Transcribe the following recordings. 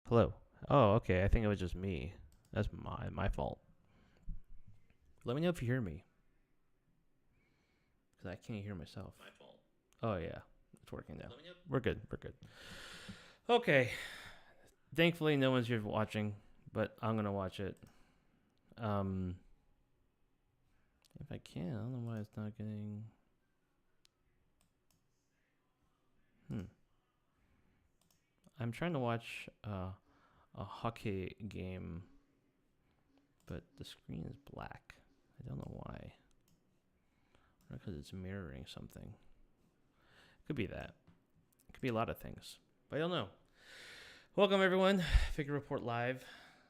Hello. Oh, okay. I think it was just me. That's my fault. Let me know if you hear me, because I can't hear myself. My fault. Oh yeah, it's working now. Let me know. We're good. We're good. Okay. Thankfully, no one's here watching, but I'm gonna watch it. Um, if I can, I don't know why it's not getting. Hmm. I'm trying to watch a hockey game, but the screen is black. I don't know why. Because it's mirroring something. Could be that. Could be a lot of things, but I don't know. Welcome everyone, Figure Report Live.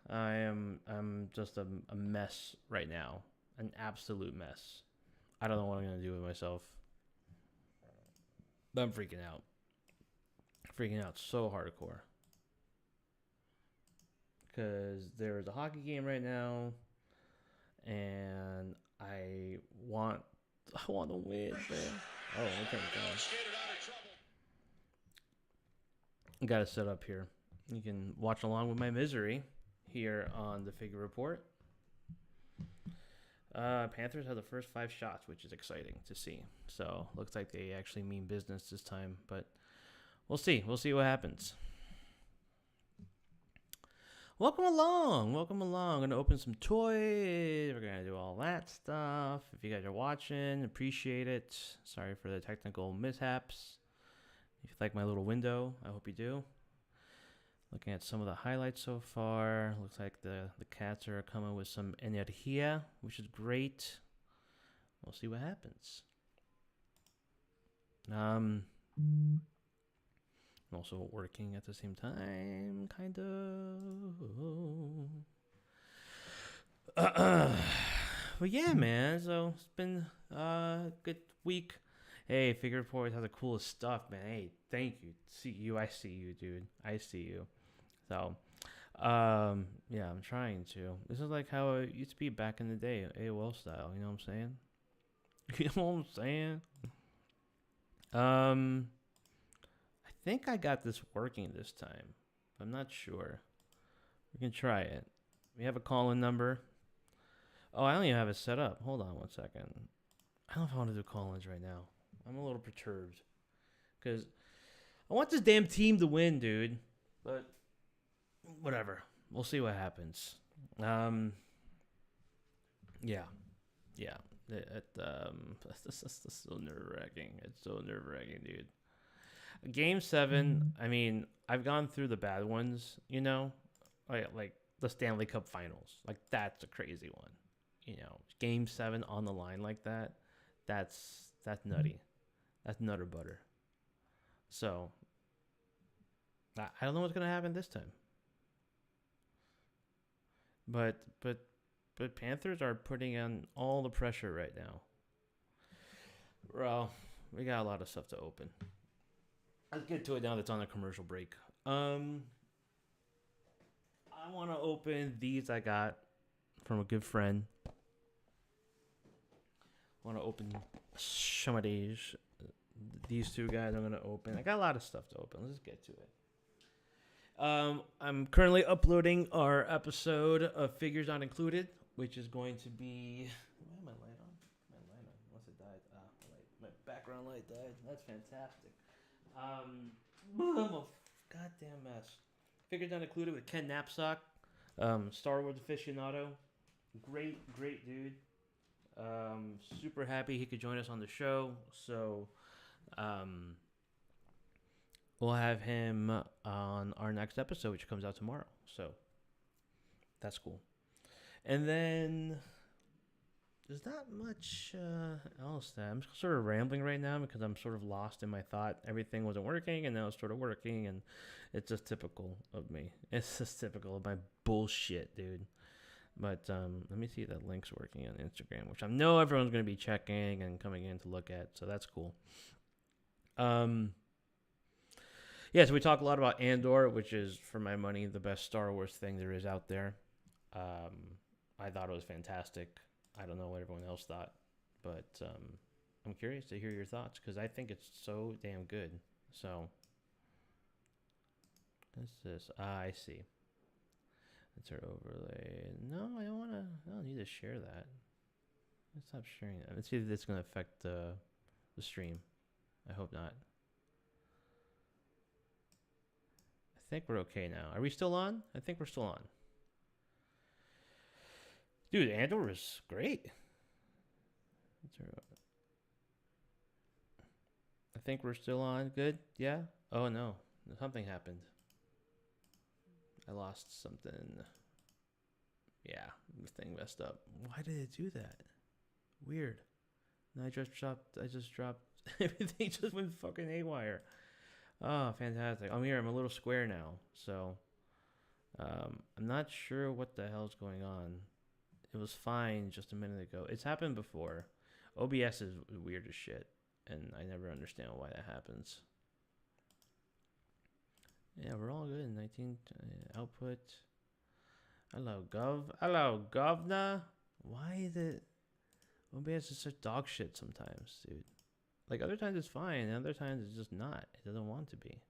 I'm just a mess right now, an absolute mess. I don't know what I'm gonna do with myself, but I'm freaking out so hardcore because there's a hockey game right now, and I want to win, man. Oh, let me turn it down. Got to set up here. You can watch along with my misery here on the Figure Report. Panthers have the first 5 shots, which is exciting to see. So looks like they actually mean business this time, but we'll see. We'll see what happens. Welcome along. Welcome along. I'm gonna open some toys. We're gonna do all that stuff. If you guys are watching, appreciate it. Sorry for the technical mishaps. If you like my little window, I hope you do. Looking at some of the highlights so far, looks like the cats are coming with some energia, which is great. We'll see what happens. I'm also working at the same time, kind of. But yeah, man. So it's been a good week. Hey, Figure Report has the coolest stuff, man. Hey, thank you. See you. I see you, dude. I see you. So, yeah, I'm trying to. This is like how it used to be back in the day, AOL style. You know what I'm saying? You know what I'm saying? I think I got this working this time. I'm not sure. We can try it. We have a call-in number. Oh, I don't even have it set up. Hold on one second. I don't know if I want to do call-ins right now. I'm a little perturbed because I want this damn team to win, dude. But whatever. We'll see what happens. Yeah, yeah. It's so nerve wracking. It's so nerve wracking, dude. Game 7. I mean, I've gone through the bad ones. You know, like the Stanley Cup Finals. Like that's a crazy one. You know, Game 7 on the line like that. That's nutty. That's nutter butter. So I don't know what's gonna happen this time. But Panthers are putting on all the pressure right now. Well, we got a lot of stuff to open. Let's get to it now that's on a commercial break. Um, I want to open these I got from a good friend. I want to open some of these. These two guys I'm gonna open. I got a lot of stuff to open. Let's just get to it. I'm currently uploading our episode of Figures Not Included, which is going to be. Why am I light on? My light on. Unless it died. My background light died. That's fantastic. I'm a goddamn mess. Figures Not Included with Ken Knapsack, Star Wars aficionado. Great dude. Super happy he could join us on the show. So, um, we'll have him on our next episode, which comes out tomorrow. So that's cool. And then there's not much else that I'm sort of rambling right now because I'm sort of lost in my thought. Everything wasn't working, and now it's sort of working, and it's just typical of me. It's just typical of my bullshit, dude. But let me see if that link's working on Instagram, which I know everyone's going to be checking and coming in to look at, so that's cool. Yeah, so we talk a lot about Andor, which is, for my money, the best Star Wars thing there is out there. I thought it was fantastic. I don't know what everyone else thought, but I'm curious to hear your thoughts because I think it's so damn good. So What's this? I see. It's our overlay. No, I don't want to. I don't need to share that. Let's stop sharing that. Let's see if this is going to affect the stream. I hope not. I think we're okay now. Are we still on? I think we're still on. Dude, Andor is great. I think we're still on. Good? Yeah? Oh, no. Something happened. I lost something. Yeah, the thing messed up. Why did it do that? Weird. And I just dropped. Everything just went fucking haywire. Oh, fantastic. I'm here. I'm a little square now. So, I'm not sure what the hell's going on. It was fine just a minute ago. It's happened before. OBS is weird as shit. And I never understand why that happens. Yeah, we're all good. 19 output. Hello, Gov. Hello, Govna. Why is it... OBS is such dog shit sometimes, dude. Like, other times it's fine, and other times it's just not. It doesn't want to be.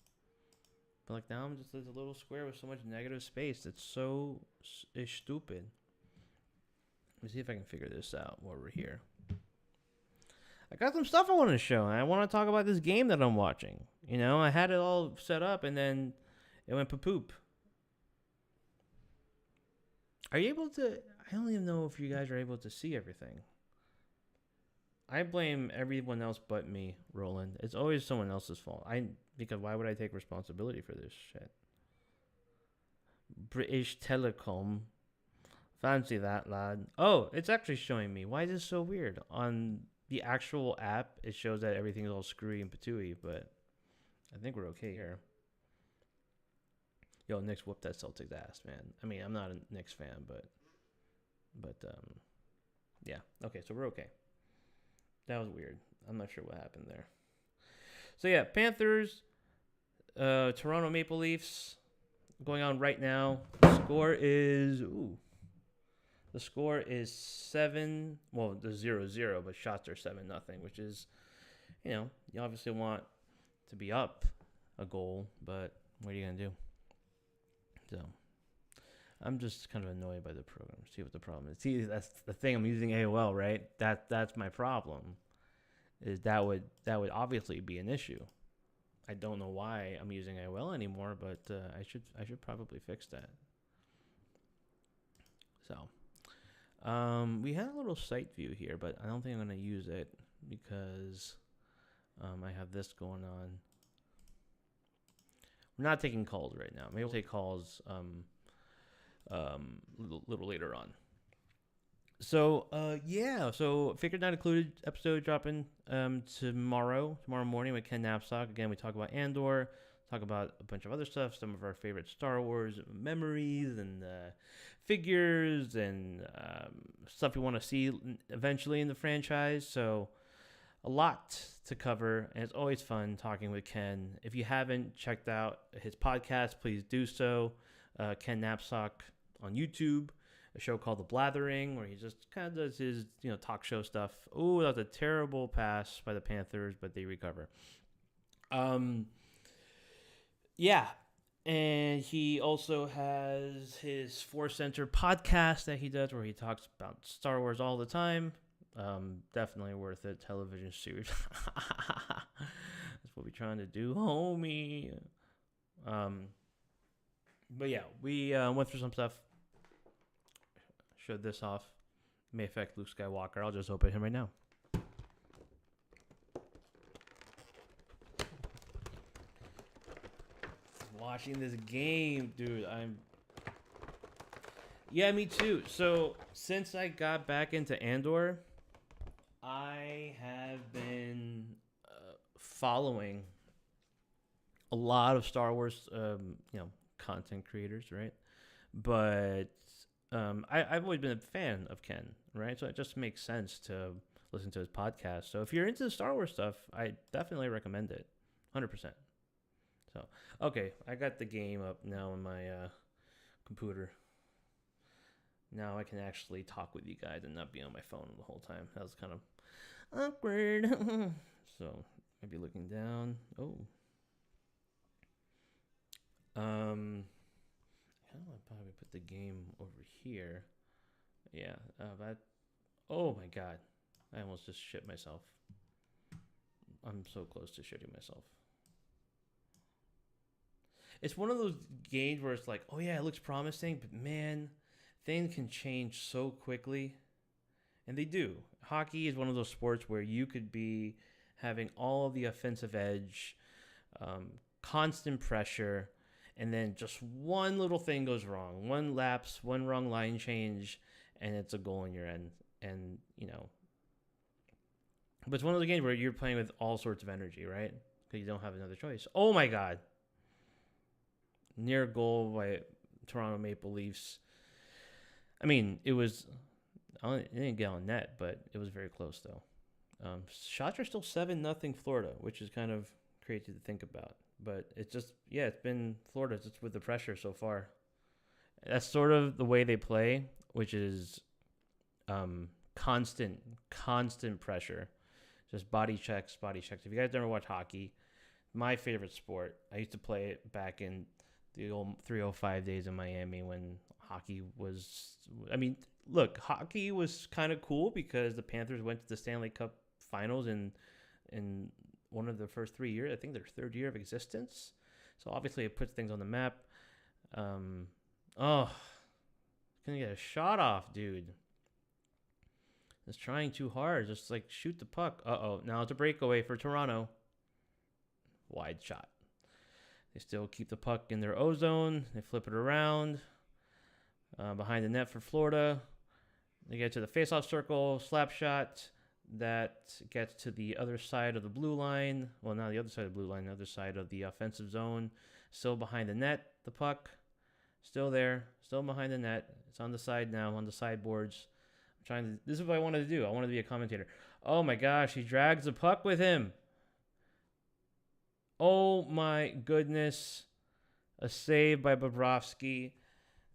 But, like, now I'm just a little square with so much negative space. It's so... It's stupid. Let me see if I can figure this out while we're here. I got some stuff I want to show, and I want to talk about this game that I'm watching. You know, I had it all set up, and then it went poop. Are you able to... I don't even know if you guys are able to see everything. I blame everyone else but me, Roland. It's always someone else's fault. Because why would I take responsibility for this shit? British Telecom. Fancy that, lad. Oh, it's actually showing me. Why is this so weird? On the actual app, it shows that everything's all screwy and patooey, but I think we're okay here. Yo, Knicks whooped that Celtics ass, man. I mean, I'm not a Knicks fan, but yeah. Okay, so we're okay. That was weird. I'm not sure what happened there. So yeah, Panthers, Toronto Maple Leafs going on right now. The score is 7. Well, the 0-0, but shots are 7-0, which is, you know, you obviously want to be up a goal, but what are you gonna do? So I'm just kind of annoyed by the program. See what the problem is. See, that's the thing. I'm using AOL, right? That's my problem. Is that would obviously be an issue. I don't know why I'm using AOL anymore, but I should probably fix that. So, we had a little site view here, but I don't think I'm gonna use it because I have this going on. We're not taking calls right now. Maybe we'll take calls little later on. So yeah, so Figured Not Included episode dropping tomorrow morning with Ken Knapsack. Again, we talk about Andor, talk about a bunch of other stuff, some of our favorite Star Wars memories and figures and stuff we want to see eventually in the franchise. So a lot to cover, and it's always fun talking with Ken. If you haven't checked out his podcast, please do so. Ken Knapsack on YouTube, a show called The Blathering, where he just kind of does his, talk show stuff. Oh, that was a terrible pass by the Panthers, but they recover. Yeah. And he also has his Force Center podcast that he does where he talks about Star Wars all the time. Definitely worth it. Television series. That's what we're trying to do, homie. But yeah, we went through some stuff. Showed this off. May affect Luke Skywalker. I'll just open him right now. Watching this game, dude. Yeah, me too. So since I got back into Andor, I have been following a lot of Star Wars, content creators, right? But I've always been a fan of Ken, right? So it just makes sense to listen to his podcast. So if you're into Star Wars stuff, I definitely recommend it, 100%. So, okay, I got the game up now on my computer. Now I can actually talk with you guys and not be on my phone the whole time. That was kind of awkward. So, maybe looking down. Oh. I don't want to probably put the game over here. Yeah. That. Oh my god, I almost just shit myself. I'm so close to shitting myself. It's one of those games where it's like, oh yeah, it looks promising, but man, things can change so quickly, and they do. Hockey is one of those sports where you could be having all of the offensive edge, um, constant pressure, and then just one little thing goes wrong, one lapse, one wrong line change, and it's a goal in your end. And but it's one of the games where you're playing with all sorts of energy, right? Because you don't have another choice. Oh my god, near goal by Toronto Maple Leafs. I mean, it didn't get on net, but it was very close though. Shots are still 7-0 Florida, which is kind of crazy to think about. But it's just, yeah, it's been Florida just with the pressure so far. That's sort of the way they play, which is constant pressure. Just body checks, body checks. If you guys never watch hockey, my favorite sport. I used to play it back in the old 305 days in Miami when hockey was. I mean, look, hockey was kind of cool because the Panthers went to the Stanley Cup Finals in one of the first 3 years. I think their third year of existence. So obviously it puts things on the map. Oh, gonna get a shot off, dude. It's trying too hard. Just like shoot the puck. Uh-oh. Now it's a breakaway for Toronto. Wide shot. They still keep the puck in their O zone. They flip it around. Behind the net for Florida. They get to the faceoff circle. Slap shot. That gets to the other side of the blue line. Well, not the other side of the blue line. The other side of the offensive zone. Still behind the net. The puck. Still there. Still behind the net. It's on the side now. On the sideboards. This is what I wanted to do. I wanted to be a commentator. Oh my gosh, he drags the puck with him. Oh my goodness. A save by Bobrovsky.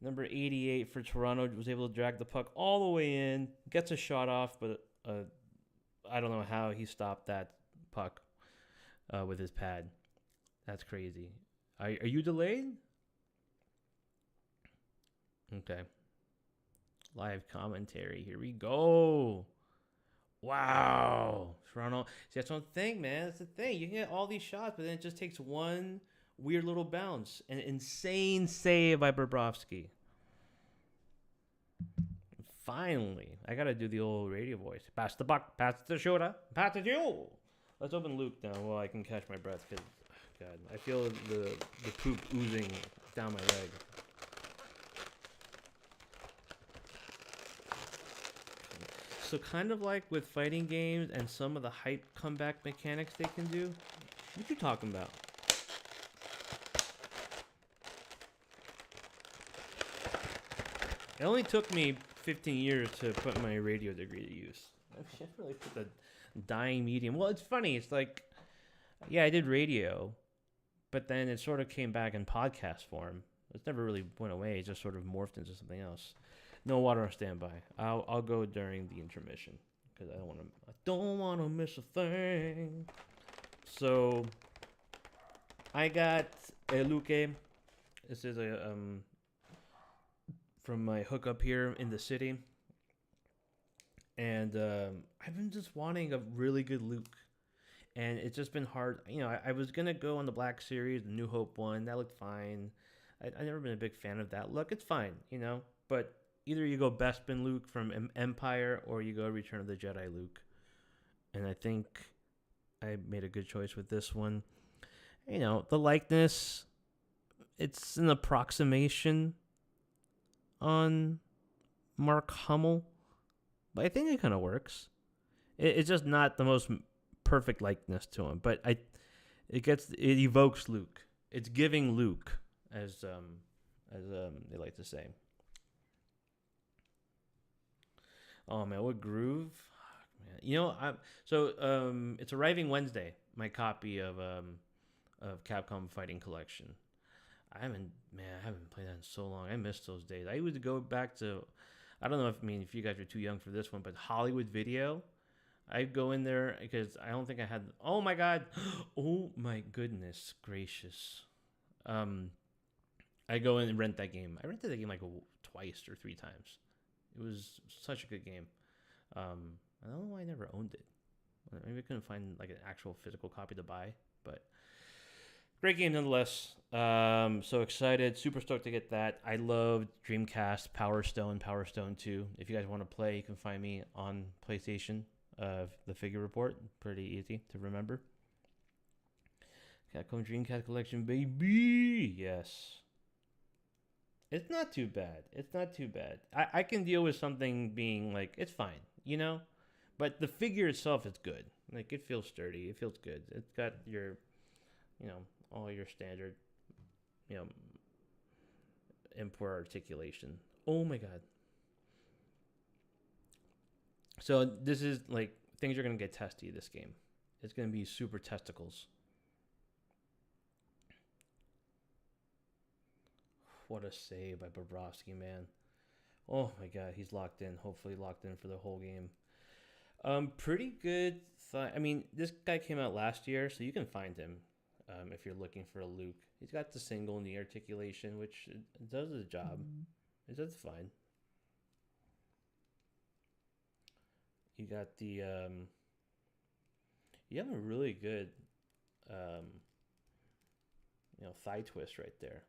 Number 88 for Toronto was able to drag the puck all the way in. Gets a shot off, but I don't know how he stopped that puck with his pad. That's crazy. Are you delayed? Okay. Live commentary. Here we go. Wow. Toronto. See, that's one thing, man. That's the thing. You can get all these shots, but then it just takes one weird little bounce. An insane save by Bobrovsky. Finally. I got to do the old radio voice. Pass the buck. Pass the shooter. Pass the you. Let's open Luke now while I can catch my breath. Because, God, I feel the poop oozing down my leg. So kind of like with fighting games and some of the hype comeback mechanics they can do. What you talking about? It only took me 15 years to put my radio degree to use. I should really put the dying medium. Well, it's funny. It's like, yeah, I did radio, but then it sort of came back in podcast form. It never really went away. It just sort of morphed into something else. No water on standby. I'll go during the intermission because I don't want to miss a thing. So I got a Luke. This is a from my hookup here in the city, and I've been just wanting a really good Luke, and it's just been hard. I was gonna go on the Black Series, the New Hope one. That looked fine. I've never been a big fan of that look. It's fine, but either you go Bespin Luke from Empire or you go Return of the Jedi Luke. And I think I made a good choice with this one. The likeness, it's an approximation on Mark Hummel, but I think it kind of works. It's just not the most perfect likeness to him, but it evokes Luke. It's giving Luke, as they like to say. Oh man, what groove! Man. It's arriving Wednesday. My copy of Capcom Fighting Collection. I haven't played that in so long. I missed those days. I would go back to, I don't know if you guys are too young for this one, but Hollywood Video. I'd go in there because I don't think I had. Oh my god! Oh my goodness gracious! I go in and rent that game. I rented that game like twice or three times. It was such a good game. I don't know why I never owned it. Maybe I couldn't find like an actual physical copy to buy, but great game nonetheless. So excited, super stoked to get that. I loved Dreamcast, Power Stone 2. If you guys want to play, you can find me on PlayStation. The Figure Report, pretty easy to remember. Capcom Dreamcast Collection, baby. Yes. It's not too bad. I can deal with something being like, it's fine, you know? But the figure itself is good. Like, it feels sturdy. It feels good. It's got your, all your standard, import articulation. Oh my God. So this is like, things are going to get testy this game. It's going to be super testicles. What a save by Bobrovsky, man. Oh my God, he's locked in. Hopefully locked in for the whole game. Pretty good. I mean, this guy came out last year, so you can find him if you're looking for a Luke. He's got the single knee articulation, which does the job. It does fine. You got the you have a really good thigh twist right there.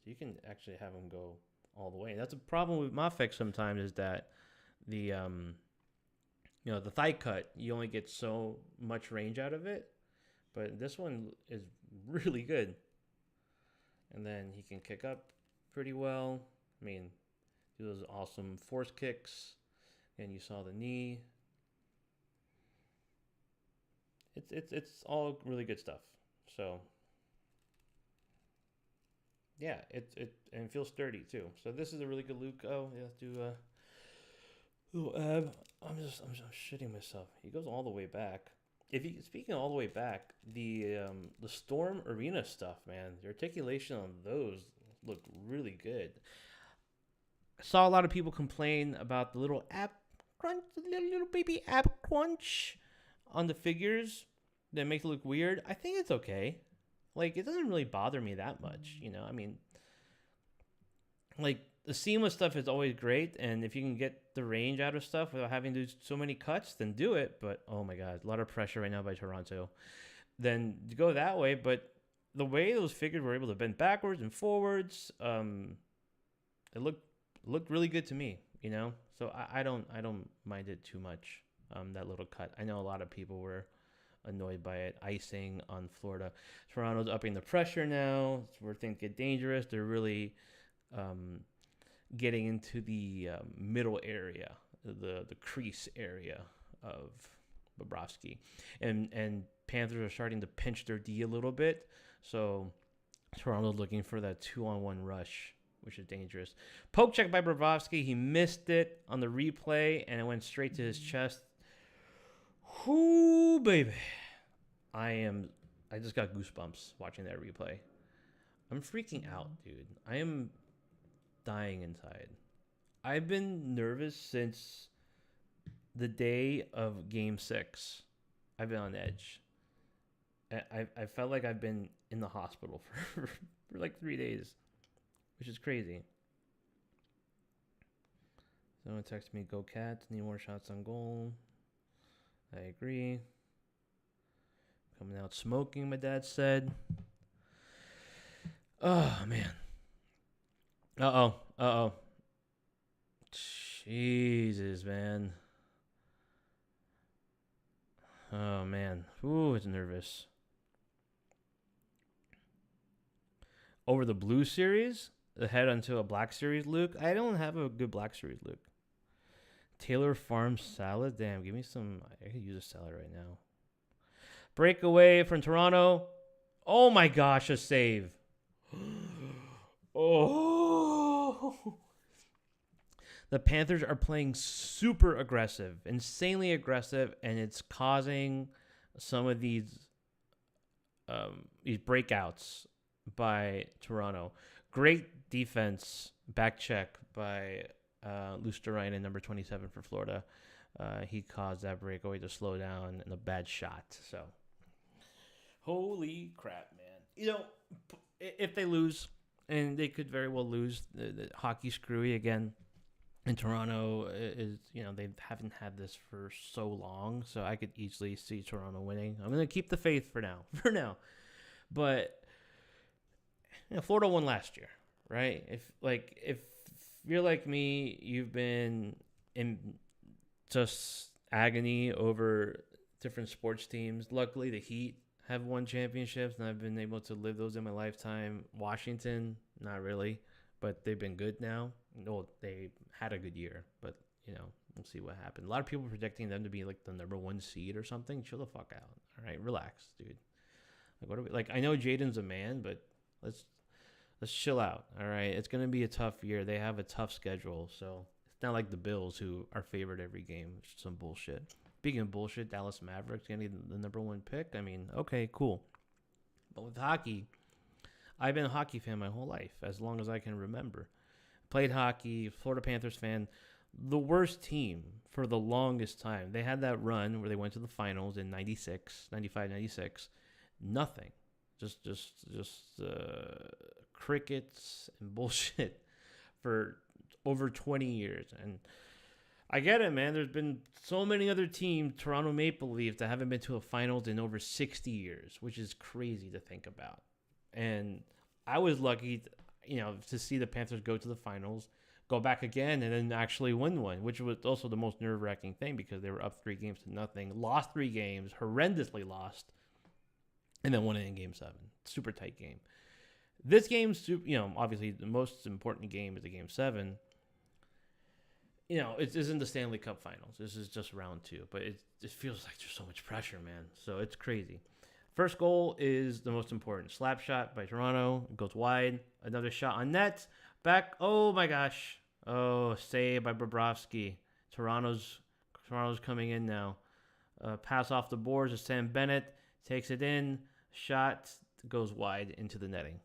So you can actually have him go all the way. And that's a problem with Mafek sometimes, is that the the thigh cut, you only get so much range out of it. But this one is really good. And then he can kick up pretty well. I mean, he does awesome force kicks. And you saw the knee. It's all really good stuff. So yeah, and it feels sturdy too. So this is a really good Luke. Oh, yeah, let's do little ab. I'm shitting myself. He goes all the way back. Speaking all the way back, the Storm Arena stuff, man, the articulation on those look really good. I saw a lot of people complain about the little ab crunch, little baby ab crunch on the figures that makes it look weird. I think it's okay. Like, it doesn't really bother me that much, I mean, like, the seamless stuff is always great, and if you can get the range out of stuff without having to do so many cuts, then do it. But, oh my God, a lot of pressure right now by Toronto. Then go that way, but the way those figures were able to bend backwards and forwards, it looked really good to me, So I don't mind it too much, that little cut. I know a lot of people were annoyed by it. Icing on Florida. Toronto's upping the pressure now. It's where things get dangerous. They're really getting into the middle area, the crease area of Bobrovsky. And Panthers are starting to pinch their D a little bit. So Toronto's looking for that 2-on-1 rush, which is dangerous. Poke check by Bobrovsky. He missed it on the replay, and it went straight to his chest. Whoo, baby. I just got goosebumps watching that replay. I'm freaking out, dude. I am dying inside. I've been nervous since the day of Game 6. I've been on edge. I felt like I've been in the hospital for like 3 days, which is crazy. Someone texted me, "Go Cats, need more shots on goal." I agree. Coming out smoking, my dad said. Oh, man. Uh-oh. Jesus, man. Oh, man. Ooh, it's nervous. Over the blue series, head onto a black series Luke. I don't have a good black series Luke. Taylor Farm salad. Damn, give me some. I could use a salad right now. Breakaway from Toronto. Oh my gosh, a save. Oh. The Panthers are playing super aggressive, insanely aggressive, and it's causing some of these breakouts by Toronto. Great defense, back check by Luosterainen, number 27 for Florida. He caused that breakaway to slow down and a bad shot. So, holy crap, man. If they lose, and they could very well lose. The hockey screwy again. And Toronto is, they haven't had this for so long, so I could easily see Toronto winning. I'm gonna keep the faith for now, But Florida won last year, right? If you're like me, you've been in just agony over different sports teams. Luckily, the Heat have won championships, and I've been able to live those in my lifetime. Washington, not really, but they've been good now. Well, they had a good year, but we'll see what happens. A lot of people predicting them to be like the number 1 seed or something. Chill the fuck out. All right, relax, dude. I know Jaden's a man, but let's chill out. All right, it's gonna be a tough year. They have a tough schedule, so it's not like the Bills who are favored every game. It's some bullshit. Speaking of bullshit, Dallas Mavericks getting the number 1 pick. I mean, okay, cool. But with hockey, I've been a hockey fan my whole life, as long as I can remember. Played hockey, Florida Panthers fan. The worst team for the longest time. They had that run where they went to the finals in 95, 96. Nothing. Just crickets and bullshit for over 20 years. And I get it, man. There's been so many other teams, Toronto Maple Leafs, that haven't been to a finals in over 60 years, which is crazy to think about. And I was lucky, to see the Panthers go to the finals, go back again, and then actually win one, which was also the most nerve-wracking thing because they were up 3-0, lost 3 games, horrendously lost, and then won it in Game 7. Super tight game. This game, obviously the most important game is the Game 7. It isn't the Stanley Cup Finals. This is just round 2, but it feels like there's so much pressure, man. So it's crazy. First goal is the most important. Slap shot by Toronto. It goes wide. Another shot on net. Back. Oh, my gosh. Oh, save by Bobrovsky. Toronto's coming in now. Pass off the boards to Sam Bennett. Takes it in. Shot goes wide into the netting.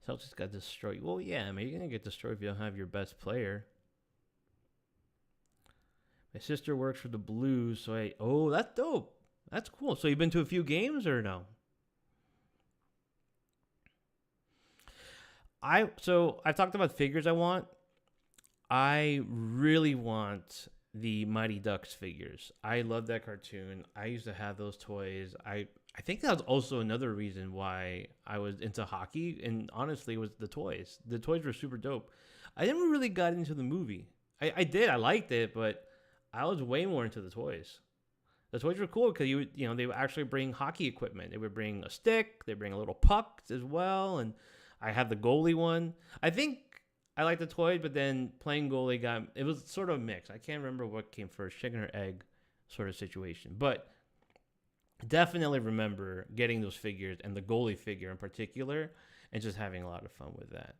Celtics got destroyed. Well, yeah, you're going to get destroyed if you don't have your best player. My sister works for the Blues, so oh, that's dope. That's cool. So you've been to a few games or no? I've talked about figures I want. I really want the Mighty Ducks figures. I love that cartoon. I used to have those toys. I think that was also another reason why I was into hockey, and honestly, it was the toys. The toys were super dope. I never really got into the movie. I did. I liked it, but I was way more into the toys. The toys were cool because they would actually bring hockey equipment. They would bring a stick. They bring a little puck as well, and I had the goalie one. I think I liked the toy, but then playing goalie it was sort of a mix. I can't remember what came first, chicken or egg sort of situation. But definitely remember getting those figures and the goalie figure in particular and just having a lot of fun with that.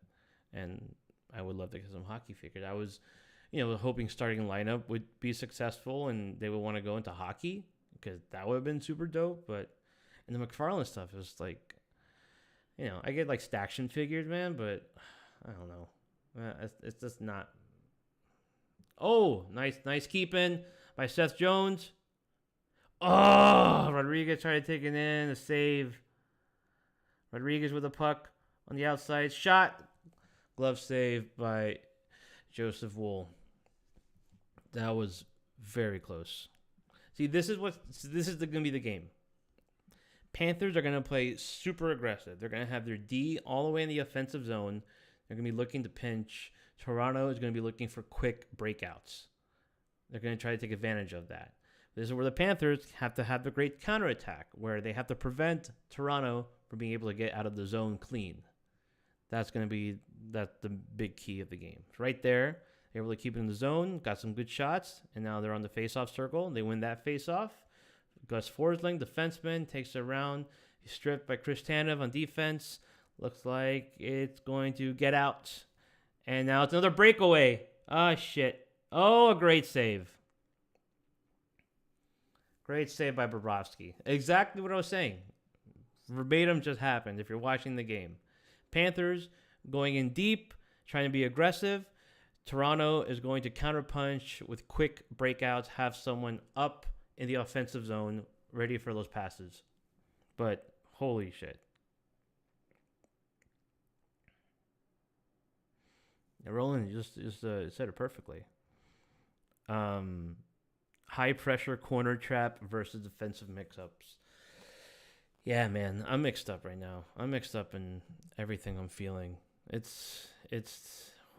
And I would love to get some hockey figures. I was, hoping starting lineup would be successful and they would want to go into hockey because that would have been super dope. And the McFarlane stuff is like, I get like Staction figures, man, but I don't know. It's just not. Oh, nice keeping by Seth Jones. Oh, Rodriguez tried to take it in, a save. Rodriguez with a puck on the outside. Shot. Glove save by Joseph Wool. That was very close. See, this is going to be the game. Panthers are going to play super aggressive. They're going to have their D all the way in the offensive zone. They're going to be looking to pinch. Toronto is going to be looking for quick breakouts. They're going to try to take advantage of that. This is where the Panthers have to have the great counterattack, where they have to prevent Toronto from being able to get out of the zone clean. That's the big key of the game. Right there, they're able to keep it in the zone, got some good shots, and now they're on the face-off circle. They win that face-off. Gus Forsling, defenseman, takes it around. He's stripped by Chris Tanev on defense. Looks like it's going to get out. And now it's another breakaway. Oh, shit. Oh, a great save. Great save by Bobrovsky. Exactly what I was saying. Verbatim just happened if you're watching the game. Panthers going in deep, trying to be aggressive. Toronto is going to counterpunch with quick breakouts, have someone up in the offensive zone ready for those passes. But holy shit. Roland just said it perfectly. Um, High pressure corner trap versus defensive mix ups. Yeah, man, I'm mixed up right now. I'm mixed up in everything I'm feeling. It's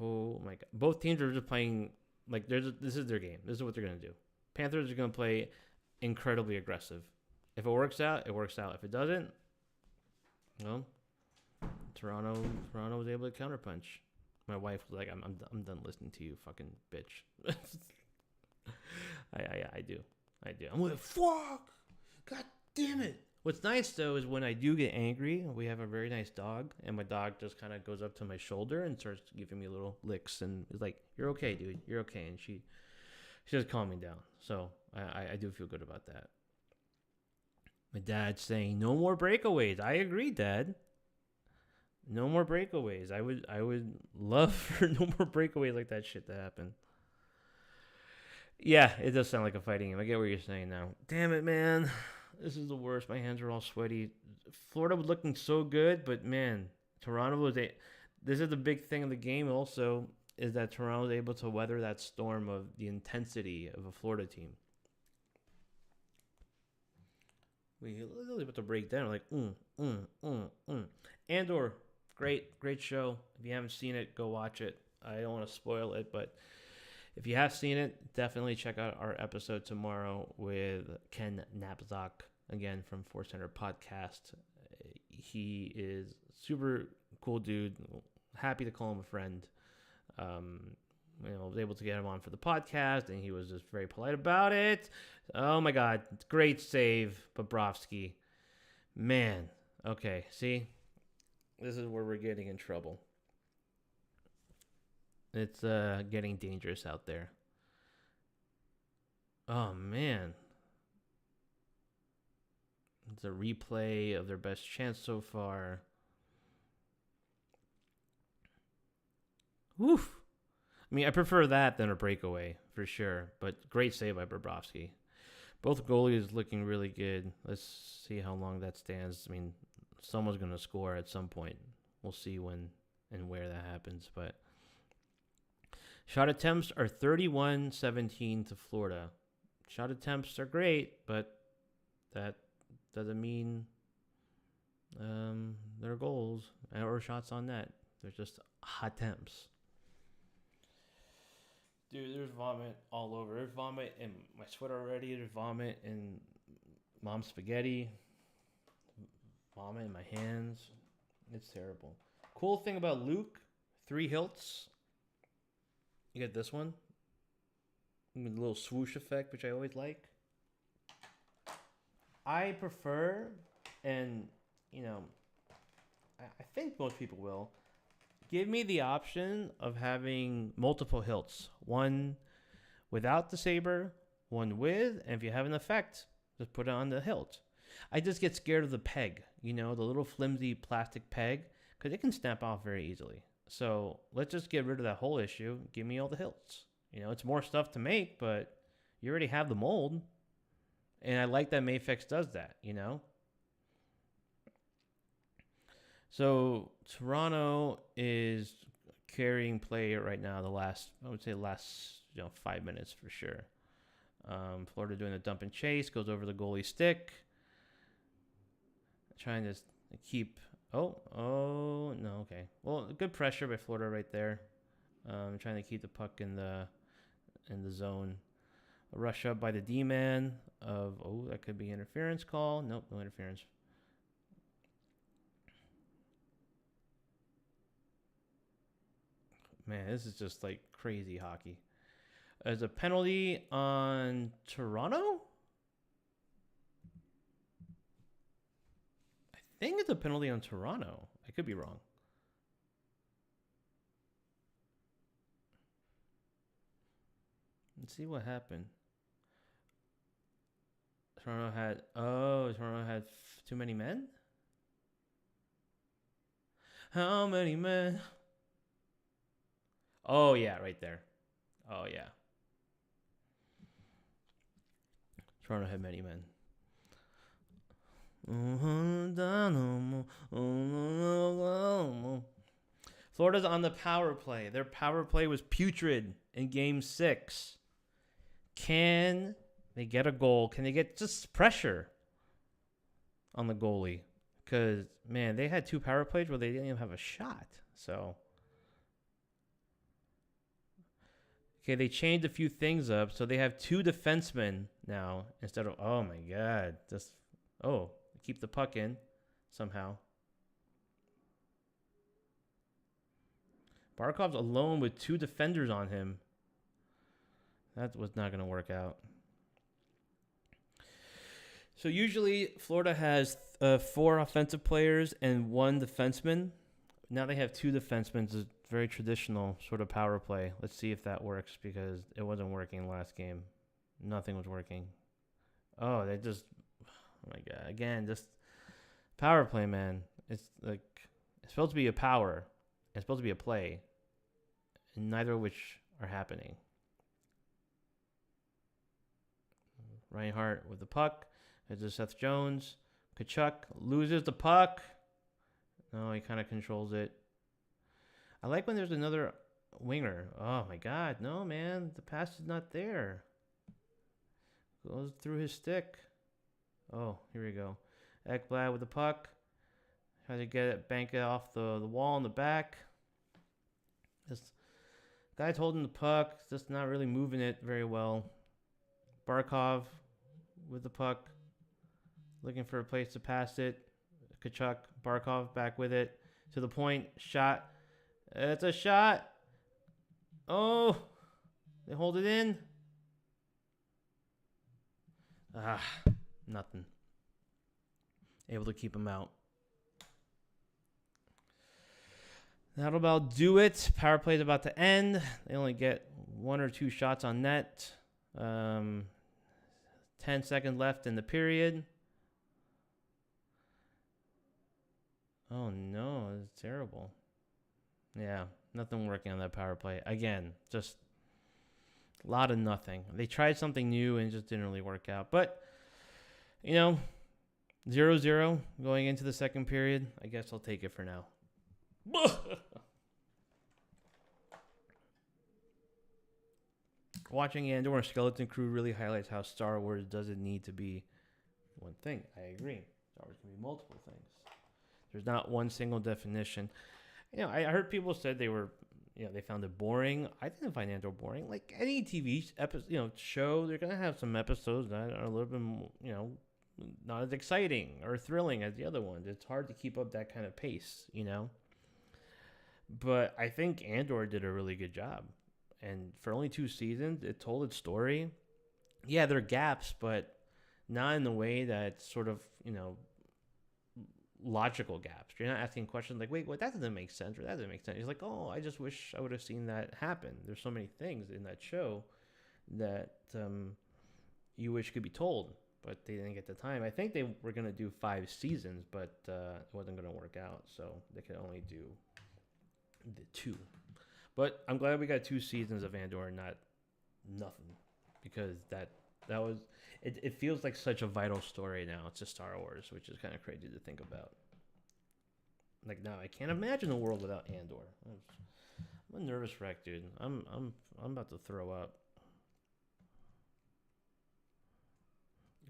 oh my god. Both teams are just playing like this is their game. This is what they're gonna do. Panthers are gonna play incredibly aggressive. If it works out, it works out. If it doesn't, well, Toronto was able to counterpunch. My wife was like, I'm done listening to you, fucking bitch. I do. I'm like, fuck! God damn it! What's nice though is when I do get angry, we have a very nice dog, and my dog just kind of goes up to my shoulder and starts giving me little licks, and is like, "You're okay, dude. You're okay." And she just calmed me down. So I do feel good about that. My dad's saying no more breakaways. I agree, Dad. No more breakaways. I would love for no more breakaways like that shit to happen. Yeah, it does sound like a fighting game. I get what you're saying now. Damn it, man. This is the worst. My hands are all sweaty. Florida was looking so good, but man, Toronto was a. This is the big thing of the game. Also, is that Toronto was able to weather that storm of the intensity of a Florida team. We literally about to break down like Andor, great show. If you haven't seen it, go watch it. I don't want to spoil it, but if you have seen it, definitely check out our episode tomorrow with Ken Napzok, again from Force Center Podcast. He is super cool dude. Happy to call him a friend. I was able to get him on for the podcast, and he was just very polite about it. Oh my God, great save, Bobrovsky. Man, okay, see, this is where we're getting in trouble. It's getting dangerous out there. Oh man, it's a replay of their best chance so far. Woof. I mean, I prefer that than a breakaway for sure, but great save by Bobrovsky. Both goalies looking really good. Let's see how long that stands. I mean, someone's going to score at some point. We'll see when and where that happens. But shot attempts are 31-17 to Florida. Shot attempts are great, but that doesn't mean they're goals or shots on net. They're just attempts. Dude, there's vomit all over. There's vomit in my sweater already. There's vomit in mom's spaghetti. Vomit in my hands. It's terrible. Cool thing about Luke, 3 hilts. You get this one. With a little swoosh effect, which I always like. I prefer, and, I think most people will, give me the option of having multiple hilts. One without the saber, one with, and if you have an effect, just put it on the hilt. I just get scared of the peg, the little flimsy plastic peg, because it can snap off very easily. So let's just get rid of that whole issue. Give me all the hilts. It's more stuff to make, but you already have the mold. And I like that Mayfix does that, So Toronto is carrying play right now. I would say last 5 minutes for sure. Florida doing a dump and chase, goes over the goalie stick, trying to keep. Oh no, okay. Well, good pressure by Florida right there. Trying to keep the puck in the zone. A rush up by the D-man of that could be interference call. Nope, no interference. Man, this is just like crazy hockey. As a penalty on Toronto? I think it's a penalty on Toronto. I could be wrong. Let's see what happened. Toronto had too many men? How many men? Oh, yeah, right there. Oh, yeah. Toronto had many men. Florida's on the power play. Their power play was putrid in Game 6. Can they get a goal? Can they get just pressure on the goalie? Because, man, they had 2 power plays where they didn't even have a shot. So, okay, they changed a few things up. So they have 2 defensemen now instead of, oh my God, just, keep the puck in somehow. Barkov's alone with 2 defenders on him. That was not going to work out. So usually Florida has 4 offensive players and 1 defenseman. Now they have 2 defensemen. It's a very traditional sort of power play. Let's see if that works because it wasn't working last game. Nothing was working. Oh my God. Again, just power play, man. It's like, it's supposed to be a power. It's supposed to be a play. And neither of which are happening. Reinhardt with the puck. There's Seth Jones. Kachuk loses the puck. No, he kind of controls it. I like when there's another winger. Oh my God. No, man. The pass is not there. Goes through his stick. Oh, here we go. Ekblad with the puck. Tries to get it, bank it off the wall in the back. This guy's holding the puck, just not really moving it very well. Barkov with the puck, looking for a place to pass it. Kachuk, Barkov back with it. To the point, shot. It's a shot. Oh, they hold it in. Nothing. Able to keep him out. That'll about do it. Power play is about to end. They only get 1 or 2 shots on net. 10 seconds left in the period. Oh no, it's terrible. Yeah, nothing working on that power play. Again, just a lot of nothing. They tried something new and it just didn't really work out. But, 0-0 going into the second period. I guess I'll take it for now. Watching Andor Skeleton Crew really highlights how Star Wars doesn't need to be one thing. I agree. Star Wars can be multiple things. There's not one single definition. I heard people said they were, they found it boring. I didn't find Andor boring. Like any TV episode, show, they're gonna have some episodes that are a little bit, not as exciting or thrilling as the other ones. It's hard to keep up that kind of pace, But I think Andor did a really good job. And for only 2 seasons, it told its story. Yeah, there are gaps, but not in the way that sort of, logical gaps. You're not asking questions like, wait, what? That doesn't make sense, or that doesn't make sense. It's like, oh, I just wish I would have seen that happen. There's so many things in that show that you wish could be told, but they didn't get the time. I think they were going to do 5 seasons, but it wasn't going to work out, so they could only do the 2. But I'm glad we got 2 seasons of Andor, not nothing, because that was it feels like such a vital story now to Star Wars, which is kind of crazy to think about. Like now, I can't imagine a world without Andor. I'm a nervous wreck, dude. I'm about to throw up.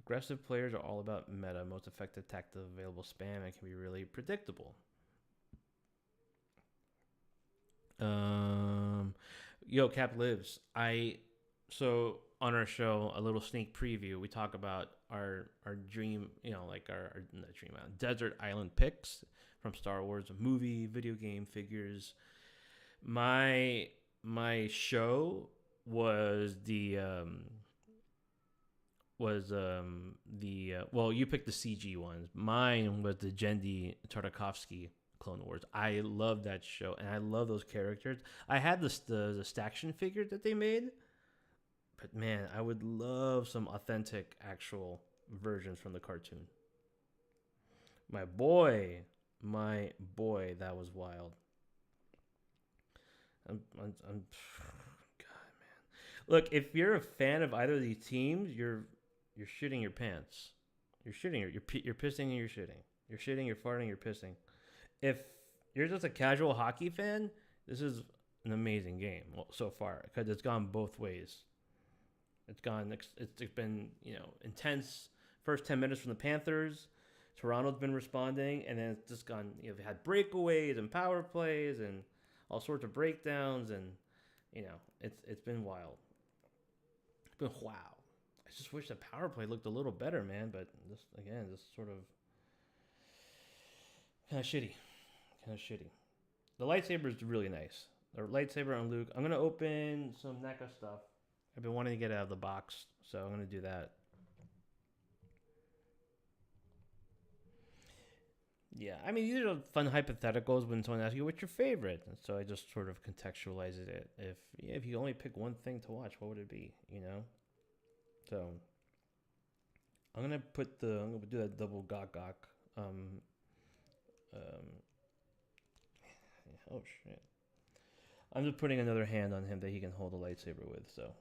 Aggressive players are all about meta, most effective tactic available spam, and can be really predictable. Yo, Cap lives. So on our show, a little sneak preview, we talk about our dream, like our not dream island, desert island picks from Star Wars, movie, video game, figures. My show was well, you picked the CG ones. Mine was the Genndy Tartakovsky Clone Wars. I love that show, and I love those characters. I had the Staction figure that they made, but man, I would love some authentic, actual versions from the cartoon. My boy, that was wild. I'm God, man. Look, if you're a fan of either of these teams, you're shitting your pants. You're pissing and you're shitting. You're shitting, you're farting, you're pissing. If you're just a casual hockey fan, this is an amazing game so far because it's gone both ways. It's been intense first 10 minutes from the Panthers. Toronto's been responding, and then it's just gone. You've had breakaways and power plays and all sorts of breakdowns, and it's been wild. It's been wow. I just wish the power play looked a little better, man. But this sort of kind of shitty. The lightsaber is really nice. The lightsaber on Luke. I'm gonna open some NECA stuff. I've been wanting to get it out of the box, so I'm gonna do that. Yeah, I mean, these are fun hypotheticals when someone asks you what's your favorite, and so I just sort of contextualized it. If you only pick one thing to watch, what would it be? So I'm gonna do that double gok. Oh shit! I'm just putting another hand on him that he can hold a lightsaber with. So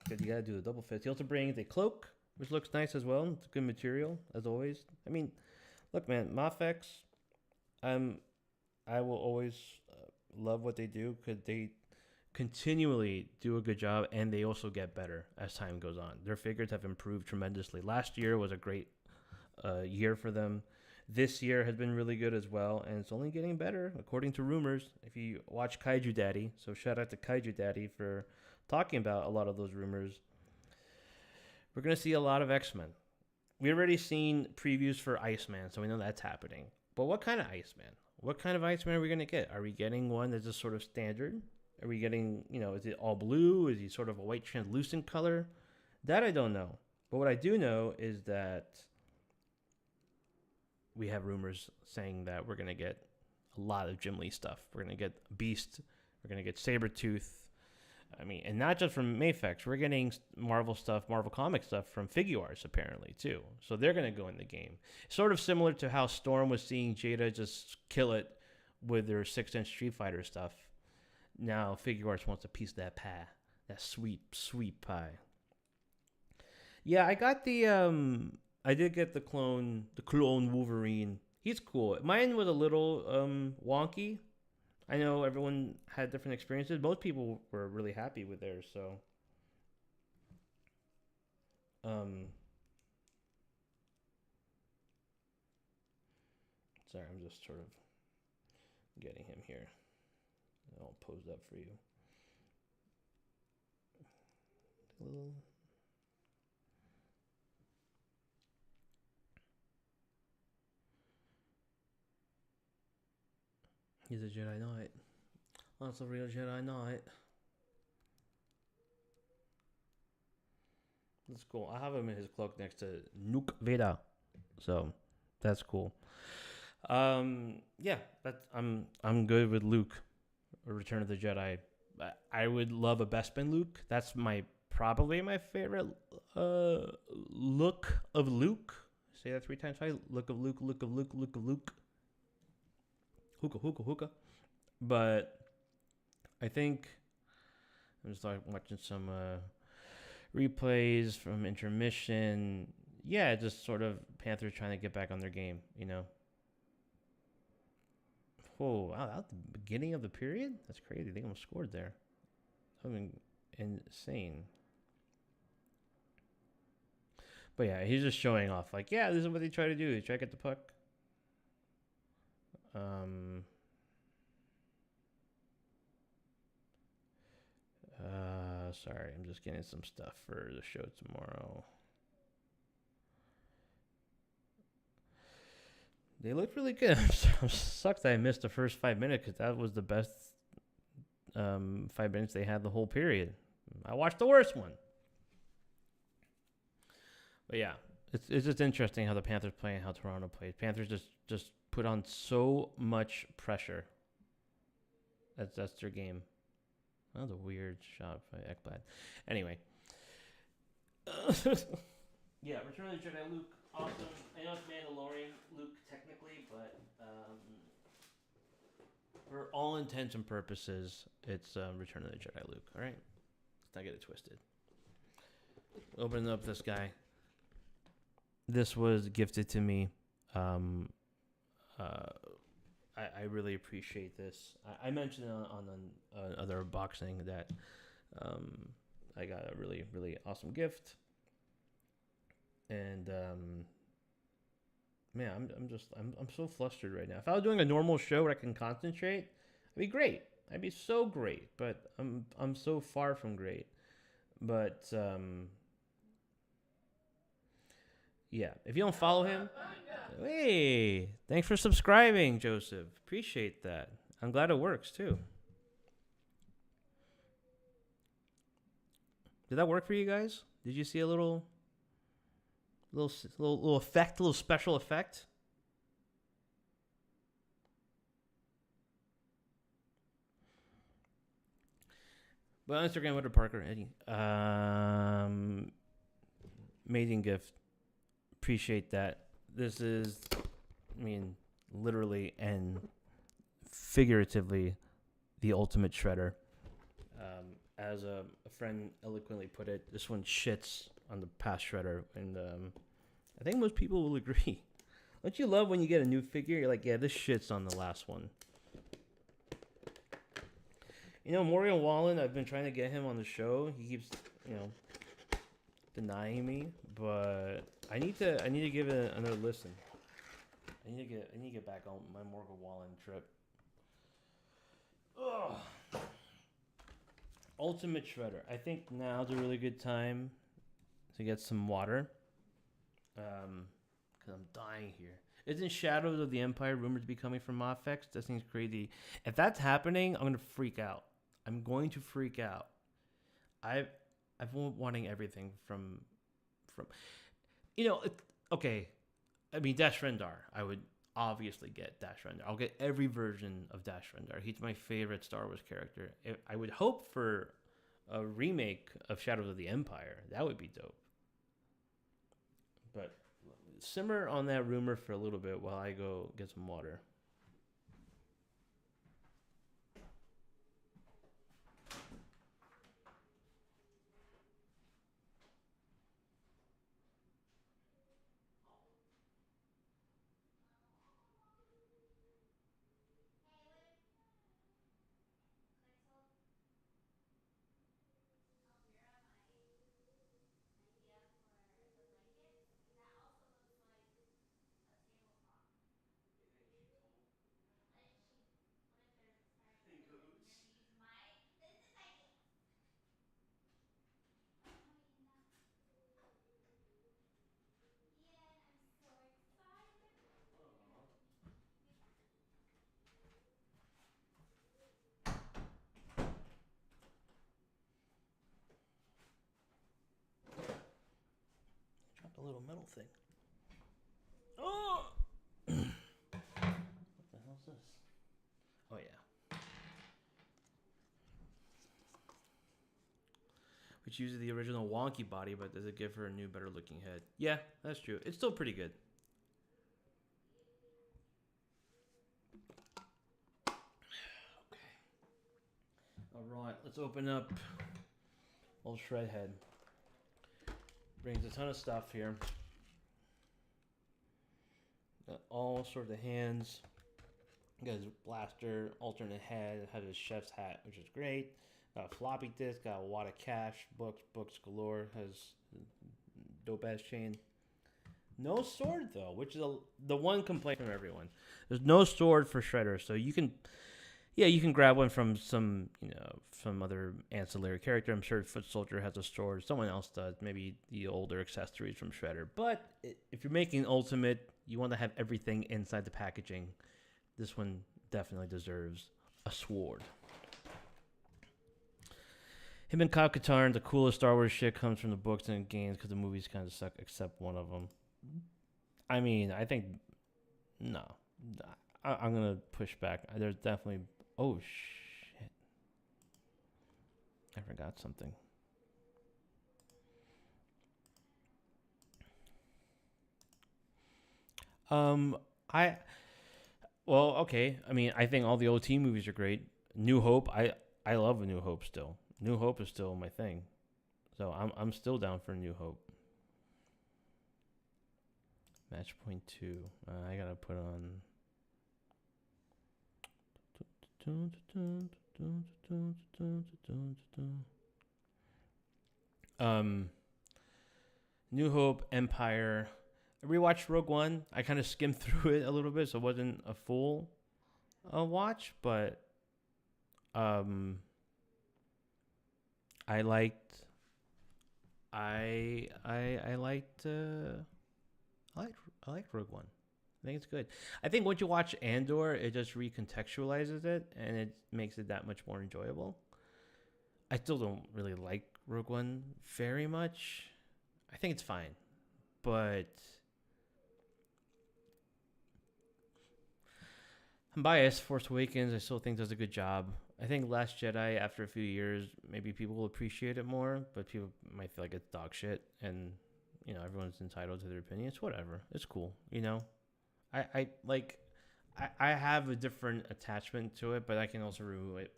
good, you gotta do the double fist. He also brings a cloak, which looks nice as well. It's good material, as always. I mean, look, man, Mafex, I will always love what they do because they continually do a good job, and they also get better as time goes on. Their figures have improved tremendously. Last year was a great year for them. This year has been really good as well, and it's only getting better, according to rumors. If you watch Kaiju Daddy, so shout out to Kaiju Daddy for talking about a lot of those rumors. We're going to see a lot of X-Men. We've already seen previews for Iceman, so we know that's happening. But what kind of Iceman? What kind of Iceman are we going to get? Are we getting one that's just sort of standard? Are we getting, is it all blue? Is he sort of a white translucent color? That I don't know. But what I do know is that we have rumors saying that we're going to get a lot of Jim Lee stuff. We're going to get Beast. We're going to get Sabretooth. I mean, and not just from Mafex. We're getting Marvel stuff, Marvel comic stuff from Figuarts, apparently, too. So they're going to go in the game. Sort of similar to how Storm was seeing Jada just kill it with their 6-inch Street Fighter stuff. Now Figuarts wants a piece of that pie. That sweet, sweet pie. Yeah, I got I did get the clone Wolverine. He's cool. Mine was a little wonky. I know everyone had different experiences. Most people were really happy with theirs, so sorry, I'm just sort of getting him here. I'll pose up for you. He's a Jedi Knight. That's a real Jedi Knight. That's cool. I have him in his cloak next to Nuke Veda, so that's cool. Yeah, I'm good with Luke, Return of the Jedi. I would love a Bespin Luke. That's probably my favorite look of Luke. Say that 3 times fast. Look of Luke. Look of Luke. Look of Luke. Hookah. But I think I'm just watching some replays from intermission. Yeah, just sort of Panthers trying to get back on their game, Oh, wow, at the beginning of the period? That's crazy. They almost scored there. I mean, insane. But yeah, he's just showing off. Like, yeah, this is what they try to do. They try to get the puck. Sorry, I'm just getting some stuff for the show tomorrow. They look really good. Sucks that I missed the first 5 minutes because that was the best 5 minutes they had the whole period. I watched the worst one. But yeah, it's just interesting how the Panthers play and how Toronto plays. Panthers just put on so much pressure. That's their game. That was a weird shot by Ekblad. Anyway. Yeah, Return of the Jedi Luke. Awesome. I know it's Mandalorian Luke technically, but for all intents and purposes, it's Return of the Jedi Luke. All right? Let's not get it twisted. Opening up this guy. This was gifted to me I really appreciate this. I mentioned on other unboxing that I got a really really awesome gift, and man, I'm so flustered right now. If I was doing a normal show where I can concentrate, it'd be great. I'd be so great, but I'm so far from great. But yeah, if you don't follow him, hey, thanks for subscribing, Joseph. Appreciate that. I'm glad it works too. Did that work for you guys? Did you see a little effect, little special effect? But on Instagram, what Parker Eddie? Amazing gift. Appreciate that. This is, I mean, literally and figuratively, the ultimate shredder. As a friend eloquently put it, this one shits on the past shredder, and I think most people will agree. Don't you love when you get a new figure? You're like, yeah, this shits on the last one. You know, Morgan Wallen, I've been trying to get him on the show. He keeps, denying me, but I need to give it another listen. I need to get back on my Morgan Wallen trip. Ugh. Ultimate Shredder. I think now's a really good time to get some water. Because I'm dying here. Isn't Shadows of the Empire rumored to be coming from Mofex? That seems crazy. If that's happening, I'm going to freak out. I'm going to freak out. I've been wanting everything from okay. I mean, Dash Rendar. I would obviously get Dash Rendar. I'll get every version of Dash Rendar. He's my favorite Star Wars character. I would hope for a remake of Shadows of the Empire. That would be dope. But simmer on that rumor for a little bit while I go get some water. Dropped a little metal thing. Oh! What the hell's this? Oh, yeah. Which uses the original wonky body, but does it give her a new, better looking head? Yeah, that's true. It's still pretty good. Okay. Alright, let's open up old Shredhead. Brings a ton of stuff here. Got all sorts of hands. Got his blaster, alternate head, has his chef's hat, which is great. Got a floppy disk, got a wad of cash, books galore, has dope ass chain. No sword though, which is the one complaint from everyone. There's no sword for Shredder, so you can grab one from some other ancillary character. I'm sure Foot Soldier has a sword. Someone else does. Maybe the older accessories from Shredder. But if you're making Ultimate, you want to have everything inside the packaging. This one definitely deserves a sword. Him and Kyle Katarn, the coolest Star Wars shit comes from the books and games because the movies kind of suck, except one of them. I mean, I think no. I'm gonna push back. There's definitely. Oh shit! I forgot something. Okay. I mean, I think all the OT movies are great. New Hope. I love A New Hope still. New Hope is still my thing. So I'm still down for New Hope. Match point 2. I gotta put on Um, New Hope, Empire. I rewatched Rogue One. I kind of skimmed through it a little bit, so it wasn't a full watch, but um, I liked. I liked. I liked. I liked Rogue One. I think it's good. I think once you watch Andor, it just recontextualizes it and it makes it that much more enjoyable. I still don't really like Rogue One very much. I think it's fine, but I'm biased. Force Awakens, I still think does a good job. I think Last Jedi, after a few years, maybe people will appreciate it more, but people might feel like it's dog shit, and everyone's entitled to their opinion. It's whatever. It's cool. I like. I have a different attachment to it, but I can also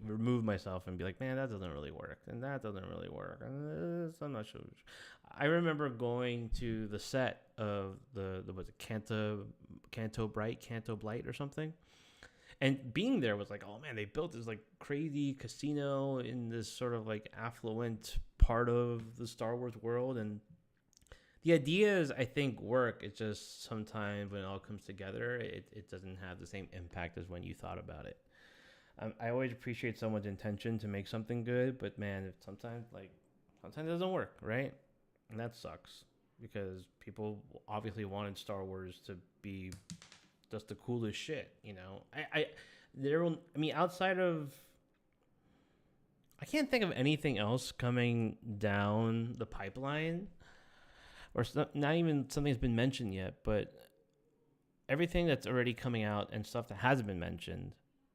remove myself and be like, man, that doesn't really work, and that doesn't really work, and I'm not sure. I remember going to the set of the was it Canto Blight or something, and being there was like, oh man, they built this like crazy casino in this sort of like affluent part of the Star Wars world, and the ideas I think work. It's just sometimes when it all comes together, it doesn't have the same impact as when you thought about it. I always appreciate someone's intention to make something good, but man, sometimes it doesn't work, right? And that sucks because people obviously wanted Star Wars to be just the coolest shit. Outside of, I can't think of anything else coming down the pipeline, or not even something that's been mentioned yet, but everything that's already coming out and stuff that hasn't been mentioned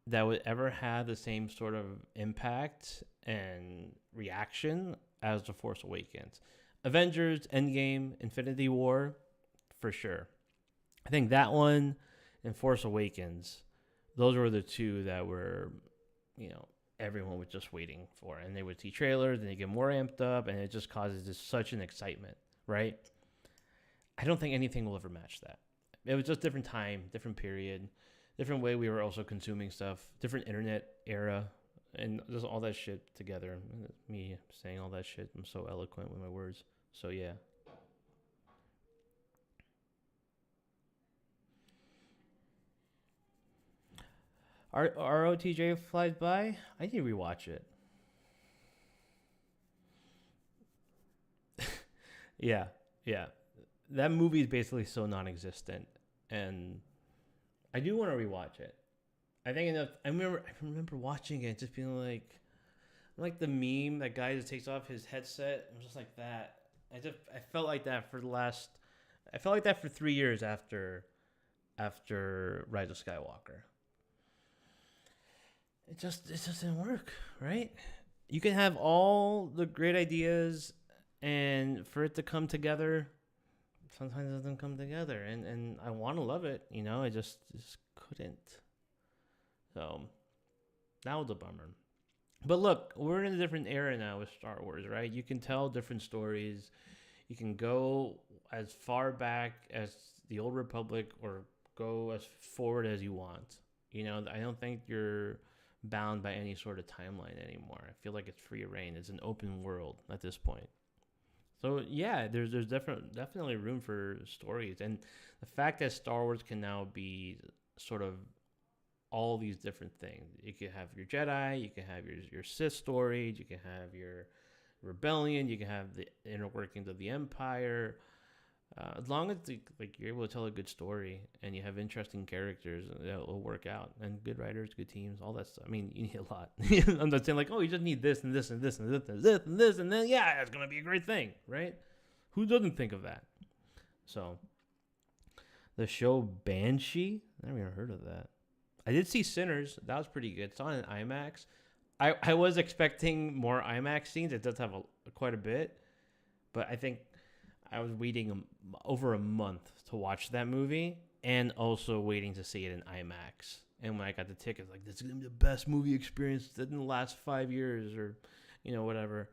that would ever have the same sort of impact and reaction as The Force Awakens. Avengers, Endgame, Infinity War, for sure. I think that one and Force Awakens, those were the two that were, everyone was just waiting for. And they would see trailers and they get more amped up, and it just causes such an excitement, right? I don't think anything will ever match that. It was just different time, different period, different way we were also consuming stuff, different internet era, and just all that shit together. Me saying all that shit, I'm so eloquent with my words. So yeah. ROTJ flies by. I need to rewatch it. Yeah, yeah. That movie is basically so non-existent, and I do want to rewatch it. I think enough. I remember watching it, just being like the meme that guy just takes off his headset. I'm just like that. I felt like that for the last. I felt like that for 3 years after Rise of Skywalker. It just didn't work, right? You can have all the great ideas, and for it to come together, sometimes it doesn't come together. And I want to love it, I just couldn't. So that was a bummer. But look, we're in a different era now with Star Wars, right? You can tell different stories. You can go as far back as the Old Republic or go as forward as you want. I don't think you're bound by any sort of timeline anymore. I feel like it's free reign. It's an open world at this point. So yeah, there's definitely room for stories, and the fact that Star Wars can now be sort of all these different things. You can have your Jedi, you can have your Sith stories, you can have your rebellion, you can have the inner workings of the Empire. As long as you're able to tell a good story and you have interesting characters, it'll work out. And good writers, good teams, all that stuff. I mean, you need a lot. I'm not saying you just need this and this and this and this and this and this, and then yeah, it's gonna be a great thing, right? Who doesn't think of that? So, the show Banshee, I never even heard of that. I did see Sinners. That was pretty good. It's on an IMAX. I was expecting more IMAX scenes. It does have quite a bit, but I think I was waiting over a month to watch that movie, and also waiting to see it in IMAX. And when I got the tickets, this is gonna be the best movie experience in the last 5 years, or whatever.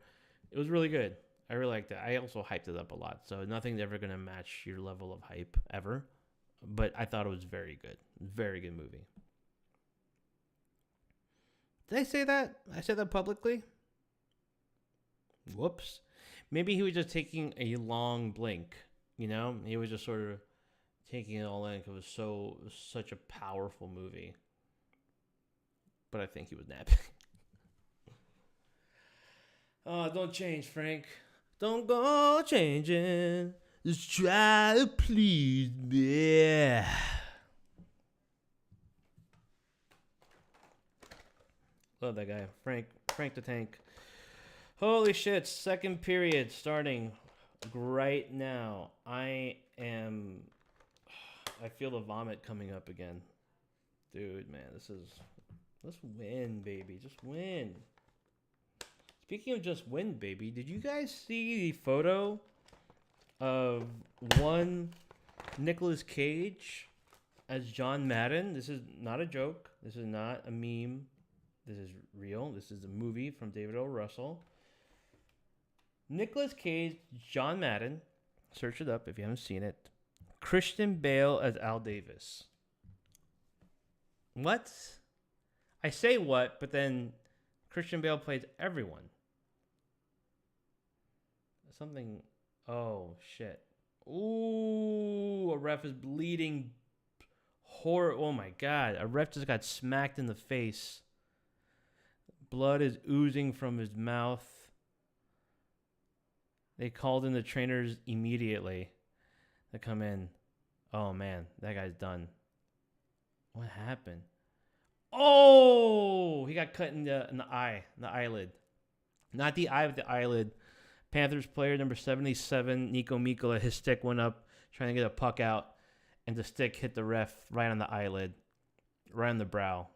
It was really good. I really liked it. I also hyped it up a lot, so nothing's ever gonna match your level of hype ever. But I thought it was very good. Very good movie. Did I say that? I said that publicly? Whoops. Maybe he was just taking a long blink. You know, he was just sort of taking it all in because it was such a powerful movie. But I think he was napping. Oh, don't change, Frank. Don't go changing. Just try to please me. Love that guy, Frank the Tank. Holy shit! Second period starting right now. I feel the vomit coming up again, dude. Man, let's win, baby. Just win. Speaking of just win, baby, did you guys see the photo of one Nicolas Cage as John Madden? This is not a joke. This is not a meme. This is real. This is a movie from David O. Russell. Nicolas Cage, John Madden. Search it up if you haven't seen it. Christian Bale as Al Davis. What? I say what, but then Christian Bale plays everyone. Something. Oh, shit. Ooh, a ref is bleeding. Horror. Oh, my God. A ref just got smacked in the face. Blood is oozing from his mouth. They called in the trainers immediately to come in. Oh, man. That guy's done. What happened? Oh! He got cut in the eye. In the eyelid. Not the eye, but the eyelid. Panthers player number 77, Nico Mikkola, his stick went up trying to get a puck out, and the stick hit the ref right on the eyelid, right on the brow.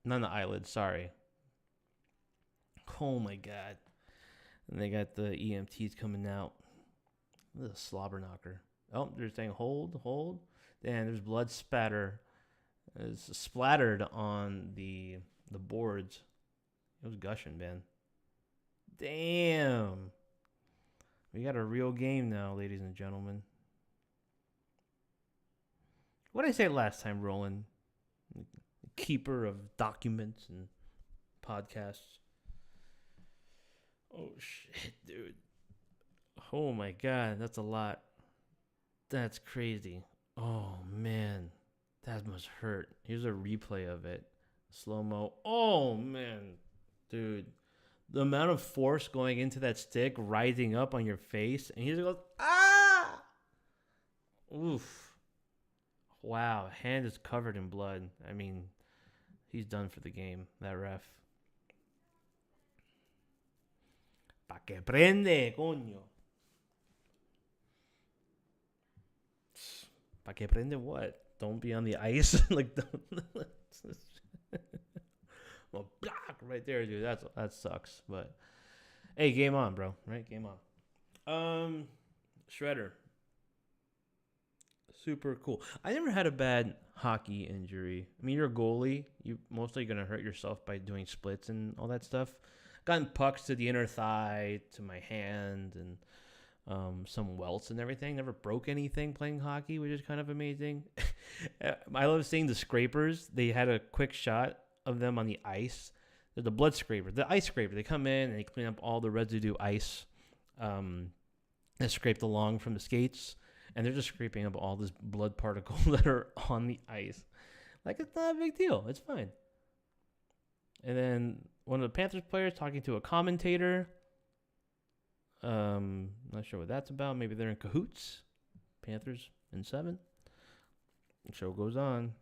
Not on the eyelid, sorry. Oh my God. And they got the EMTs coming out. This is a slobber knocker. Oh, they're saying hold. Damn, there's blood spatter. It's splattered on the boards. It was gushing, man. Damn. We got a real game now, ladies and gentlemen. What did I say last time, Roland? Keeper of documents and podcasts. Oh, shit, dude. Oh, my God. That's a lot. That's crazy. Oh, man. That must hurt. Here's a replay of it. Slow-mo. Oh, man. Dude, the amount of force going into that stick, rising up on your face, and he just goes, ah! Oof. Wow, hand is covered in blood. I mean, he's done for the game, that ref. Pa que prende, coño. Pa que prende what? Don't be on the ice? Like, don't... Well, block right there, dude. That sucks. But hey, game on, bro. Right, game on. Shredder. Super cool. I never had a bad hockey injury. I mean, you're a goalie. You mostly gonna hurt yourself by doing splits and all that stuff. Gotten pucks to the inner thigh, to my hand, and some welts and everything. Never broke anything playing hockey, which is kind of amazing. I love seeing the scrapers. They had a quick shot of them on the ice. They're the blood scraper, the ice scraper. They come in and they clean up all the residue ice that scraped along from the skates, and they're just scraping up all this blood particles that are on the ice. Like, it's not a big deal. It's fine. And then one of the Panthers players talking to a commentator. Not sure what that's about. Maybe they're in cahoots. Panthers in 7. The show goes on.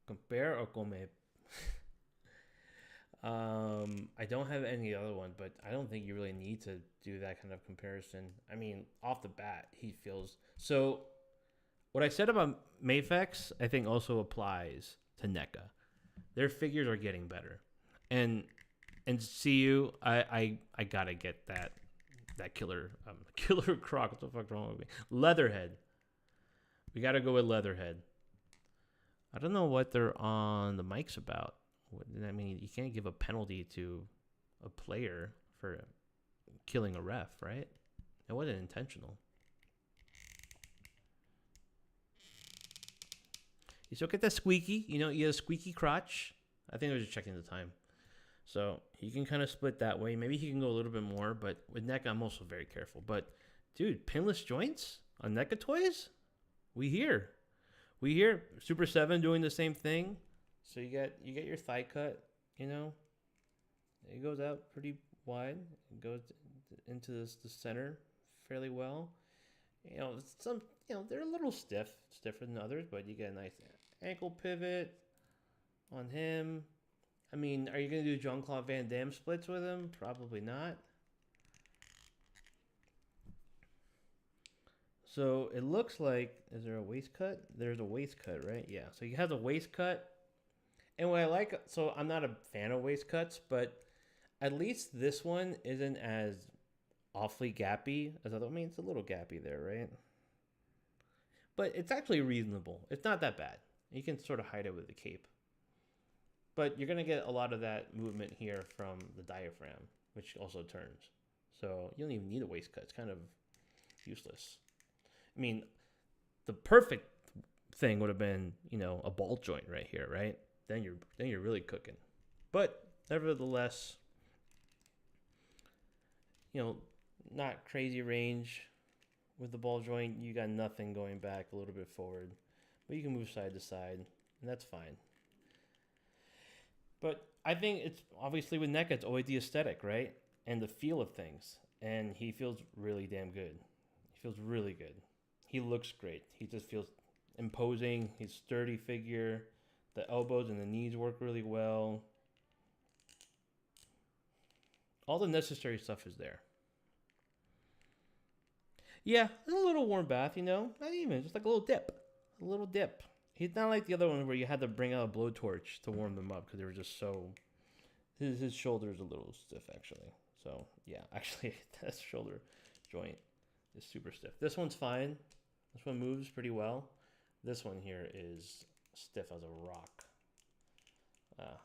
Compare or come? I don't have any other one, but I don't think you really need to do that kind of comparison. I mean, off the bat, he feels... So, what I said about Mayfex, I think also applies to NECA. Their figures are getting better. And CU, I gotta get that killer croc. What the fuck's wrong with me? Leatherhead. We gotta go with Leatherhead. I don't know what they're on the mics about. I mean, you can't give a penalty to a player for killing a ref, right? It wasn't intentional. You still get that squeaky. You know, you have a squeaky crotch. I think I was just checking the time. So he can kind of split that way. Maybe he can go a little bit more, but with NECA, I'm also very careful. But, dude, pinless joints on NECA toys? We here. Super 7 doing the same thing. So you get your thigh cut, you know. It goes out pretty wide. It goes into the center fairly well. You know, they're a little stiffer than others, but you get a nice ankle pivot on him. I mean, are you going to do Jean-Claude Van Damme splits with him? Probably not. So it looks like, is there a waist cut? There's a waist cut, right? Yeah. So he has a waist cut. And what I like, so I'm not a fan of waist cuts, but at least this one isn't as awfully gappy as other. I mean, it's a little gappy there, right? But it's actually reasonable. It's not that bad. You can sort of hide it with the cape. But you're going to get a lot of that movement here from the diaphragm, which also turns. So you don't even need a waist cut. It's kind of useless. I mean, the perfect thing would have been, you know, a ball joint right here, right? Then you're really cooking. But nevertheless, you know, not crazy range with the ball joint. You got nothing going back a little bit forward, but you can move side to side, and that's fine. But I think it's obviously with NECA, it's always the aesthetic, right? And the feel of things. And he feels really damn good. He feels really good. He looks great. He just feels imposing. He's a sturdy figure. The elbows and the knees work really well. All the necessary stuff is there. Yeah, it's a little warm bath, you know? Not even, just like a little dip. A little dip. He's not like the other one where you had to bring out a blowtorch to warm them up because they were just so... His shoulder's a little stiff, actually. So, yeah, actually, that shoulder joint is super stiff. This one's fine. This one moves pretty well. This one here is stiff as a rock.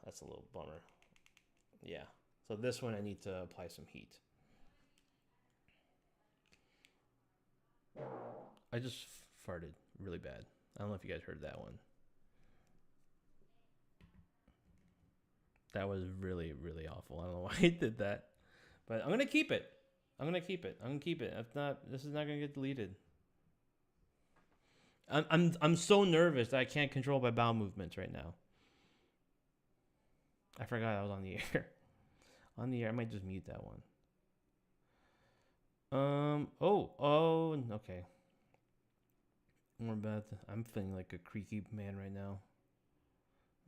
That's a little bummer. Yeah. So this one I need to apply some heat. I just farted really bad. I don't know if you guys heard that one. That was really, really awful. I don't know why I did that. But I'm going to keep it. If not, this is not going to get deleted. I'm so nervous that I can't control my bowel movements right now. I forgot I was on the air. On the air, I might just mute that one. Okay. More bad. I'm feeling like a creaky man right now.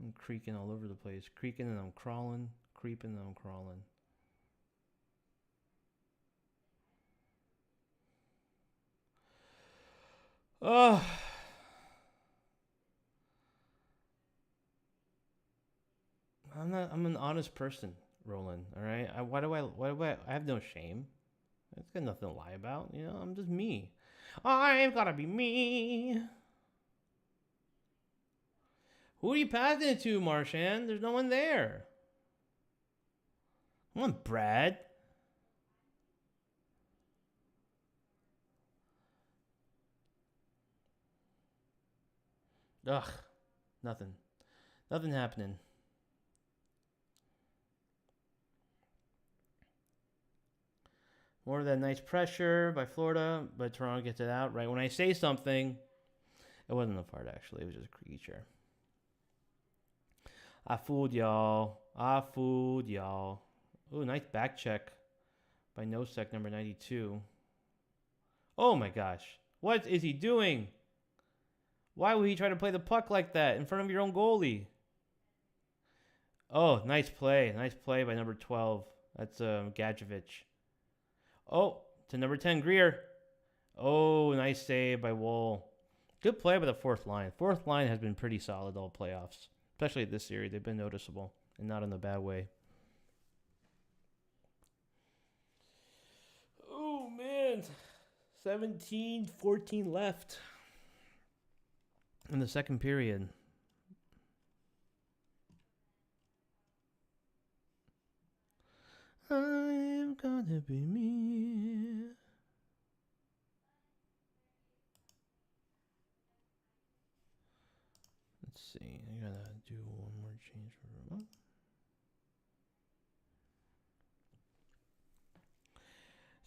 I'm creaking all over the place. Creaking and I'm crawling. Creeping and I'm crawling. Oh. I'm an honest person, Roland. All right. Why do I have no shame. It's got nothing to lie about. You know, I'm just me. I've gotta be me. Who are you passing it to, Marshan? There's no one there. Come on, Brad. Ugh. Nothing. Nothing happening. More of that nice pressure by Florida, but Toronto gets it out right when I say something. It wasn't a fart, actually. It was just a creaky chair. I fooled y'all. Ooh, nice back check by Nosek, number 92. Oh my gosh. What is he doing? Why would he try to play the puck like that in front of your own goalie? Oh, nice play. Nice play by number 12. That's Gadjevich. Oh, to number 10, Greer. Oh, nice save by Wool. Good play by the fourth line. Fourth line has been pretty solid all playoffs. Especially this series. They've been noticeable and not in a bad way. Oh, man. 17-14 left in the second period. I'm gonna be me. Let's see. I gotta do one more change for remote.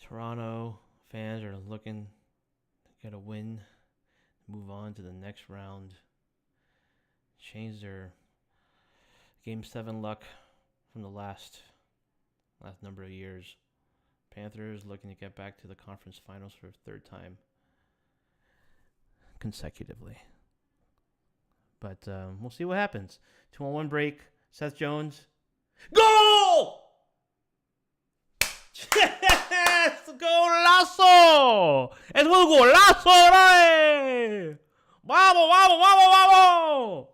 Toronto fans are looking to get a win, move on to the next round, change their Game 7 luck from the last number of years. Panthers looking to get back to the conference finals for a third time consecutively. But we'll see what happens. 2-on-1 break. Seth Jones. Goal! ¡Yes! ¡Golazo! ¡Es un golazo! ¡Dale! ¡Vamos, vamos, vamos, vamos!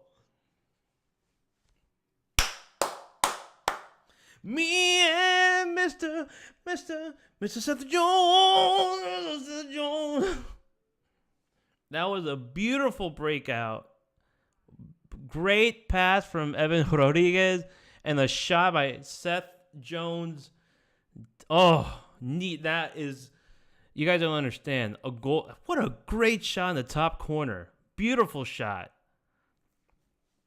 Me and Mr. Seth Jones. Seth Jones. That was a beautiful breakout. Great pass from Evan Rodriguez and a shot by Seth Jones. Oh, neat. That is, you guys don't understand. A goal. What a great shot in the top corner. Beautiful shot.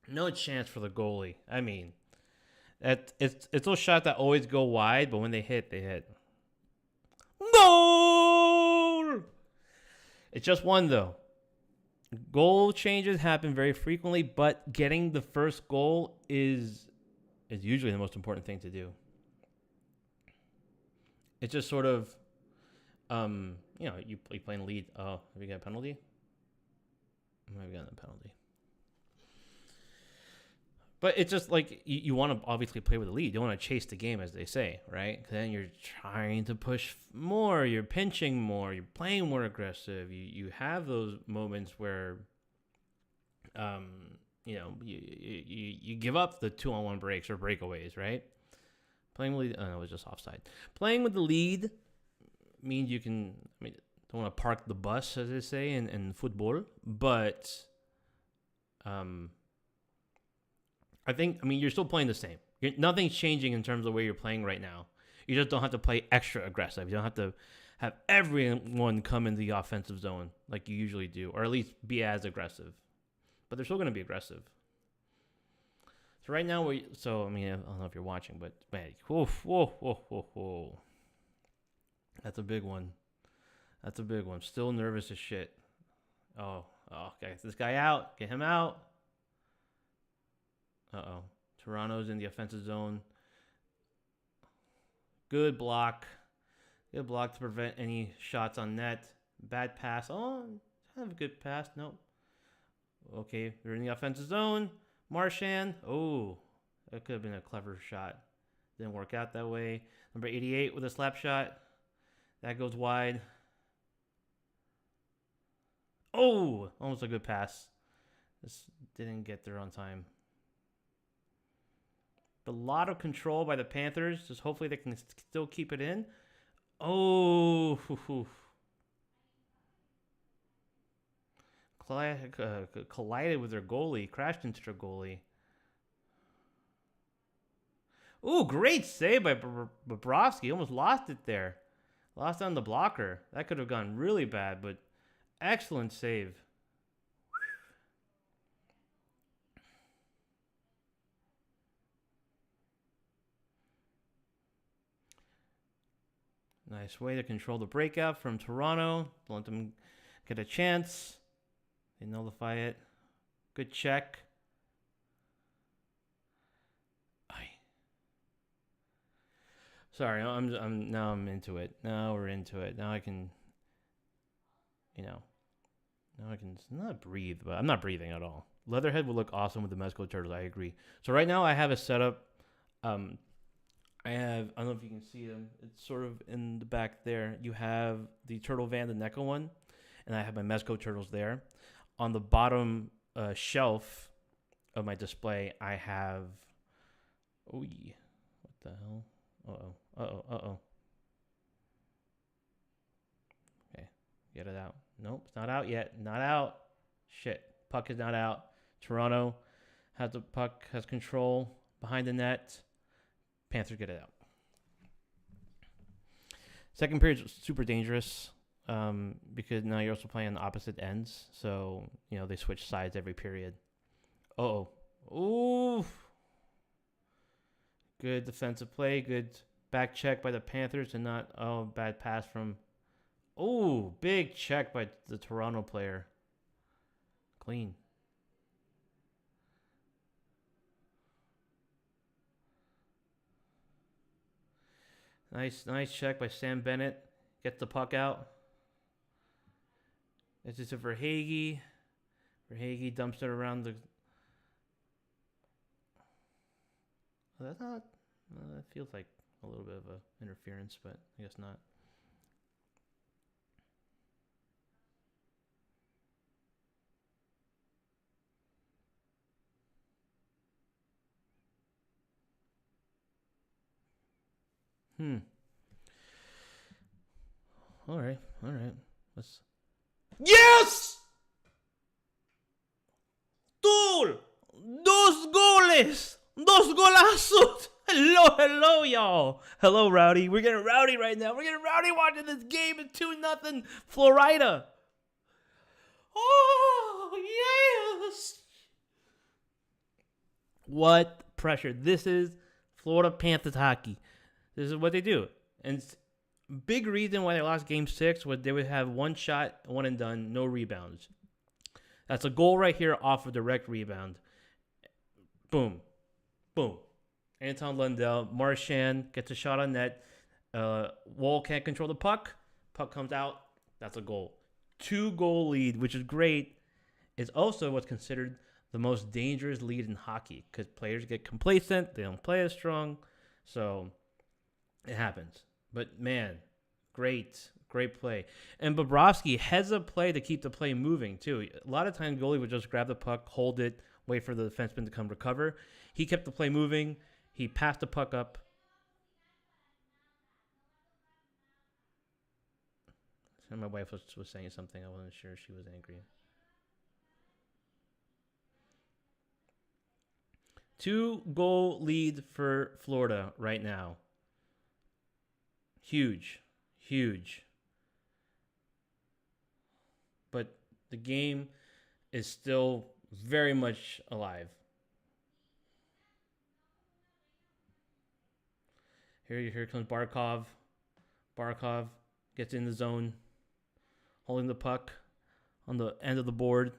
No chance for the goalie. I mean, it's those shots that always go wide, but when they hit, they hit. Goal! It's just one, though. Goal changes happen very frequently, but getting the first goal is usually the most important thing to do. It's just sort of, you play in lead. Oh, have you got a penalty? I might have gotten a penalty. But it's just like you want to obviously play with the lead. You don't want to chase the game, as they say, right? 'Cause then you're trying to push more. You're pinching more. You're playing more aggressive. You have those moments where, you give up the 2-on-1 breaks or breakaways, right? Playing with it was just offside. Playing with the lead means you can. Don't want to park the bus, as they say in football, but I think, you're still playing the same. Nothing's changing in terms of the way you're playing right now. You just don't have to play extra aggressive. You don't have to have everyone come in the offensive zone like you usually do, or at least be as aggressive. But they're still going to be aggressive. So right now, I don't know if you're watching, but man, whoa. That's a big one. Still nervous as shit. Oh, get this guy out. Get him out. Uh-oh. Toronto's in the offensive zone. Good block. Good block to prevent any shots on net. Bad pass. Oh, kind of a good pass. Nope. Okay, they're in the offensive zone. Marchand. Oh, that could have been a clever shot. Didn't work out that way. Number 88 with a slap shot. That goes wide. Oh, almost a good pass. This didn't get there on time. A lot of control by the Panthers. Just hopefully they can still keep it in. Oh. Collided with their goalie. Crashed into their goalie. Ooh, great save by Bobrovsky. Almost lost it there. Lost on the blocker. That could have gone really bad, but excellent save. Nice way to control the breakout from Toronto. Don't let them get a chance. They nullify it. Good check. Sorry, I'm into it. Now we're into it. Now I can, now I can not breathe, but I'm not breathing at all. Leatherhead would look awesome with the Mezco turtles. I agree. So right now I have a setup. I don't know if you can see them. It's sort of in the back there. You have the Turtle Van the NECA one, and I have my Mezco turtles there. On the bottom shelf of my display, I have. What the hell? Uh-oh. Okay, get it out. Nope, it's not out yet. Not out. Shit, puck is not out. Toronto has the puck, has control behind the net. Panthers get it out. Second period is super dangerous because now you're also playing on the opposite ends. So, they switch sides every period. Oh. Ooh. Good defensive play. Good back check by the Panthers and not. Oh, bad pass from. Oh, big check by the Toronto player. Clean. Nice check by Sam Bennett. Gets the puck out. It's just a Verhage. Verhage dumps it around the. That's not. That feels like a little bit of a interference, but I guess not. All right. Let's. Yes! Tool! Dos goles! Dos golazos! Hello, y'all. Hello, Rowdy. We're getting rowdy right now. We're getting rowdy watching this game at 2-0 Florida. Oh, yes. What pressure. This is Florida Panthers hockey. This is what they do. And big reason why they lost game 6 was they would have one shot, one and done, no rebounds. That's a goal right here off a direct rebound. Boom. Anton Lundell, Marchand gets a shot on net. Wall can't control the puck. Puck comes out. That's a goal. 2-goal lead, which is great. It's also what's considered the most dangerous lead in hockey because players get complacent. They don't play as strong. So it happens. But, man, great play. And Bobrovsky has a play to keep the play moving, too. A lot of times, goalie would just grab the puck, hold it, wait for the defenseman to come recover. He kept the play moving. He passed the puck up. And my wife was saying something. I wasn't sure she was angry. 2-goal lead for Florida right now. Huge. But the game is still very much alive. Here comes Barkov. Barkov gets in the zone, holding the puck on the end of the board,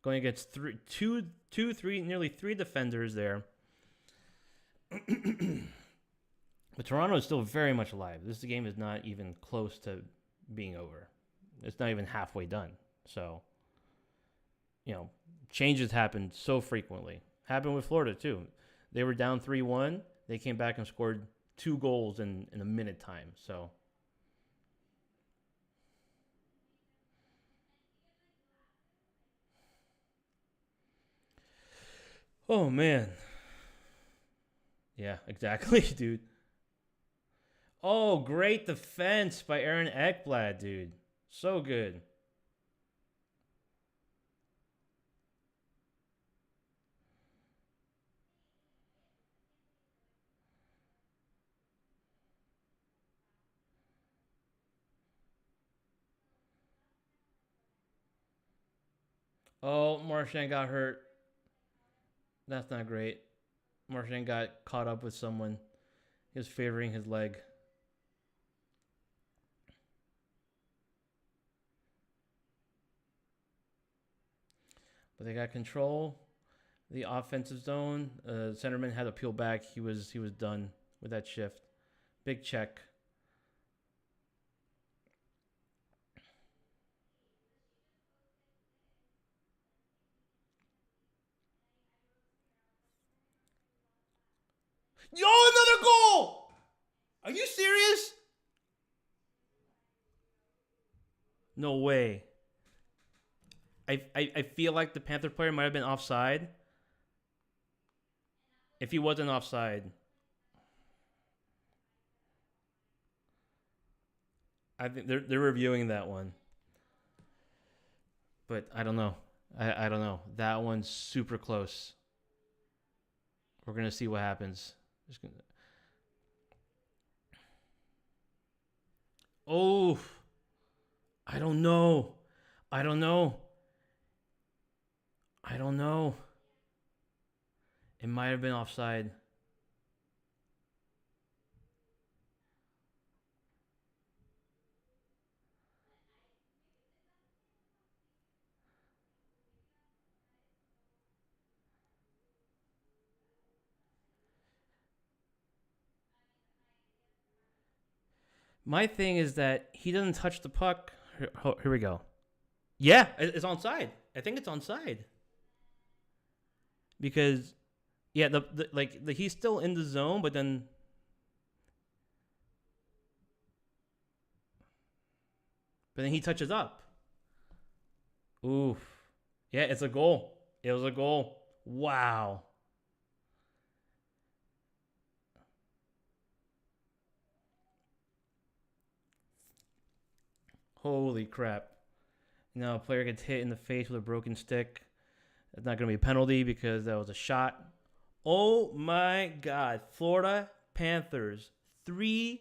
going against nearly three defenders there. But Toronto is still very much alive. This game is not even close to being over. It's not even halfway done. So, changes happen so frequently. Happened with Florida, too. They were down 3-1. They came back and scored 2 goals in a minute time. So, oh, man. Yeah, exactly, dude. Oh, great defense by Aaron Ekblad, dude. So good. Oh, Marchand got hurt. That's not great. Marchand got caught up with someone. He was favoring his leg. But they got control. The offensive zone. Centerman had to peel back. He was done with that shift. Big check. Yo, another goal! Are you serious? No way. I feel like the Panther player might have been offside. If he wasn't offside, I think they're reviewing that one. But I don't know. I don't know. That one's super close. We're gonna see what happens. Oh, I don't know. I don't know. It might have been offside. My thing is that he doesn't touch the puck. Here we go. Yeah, it's onside. I think it's onside. Because yeah, he's still in the zone, but then he touches up. Oof. Yeah, it's a goal. It was a goal. Wow. Holy crap. Now a player gets hit in the face with a broken stick. It's not going to be a penalty because that was a shot. Oh my God. Florida Panthers 3-0.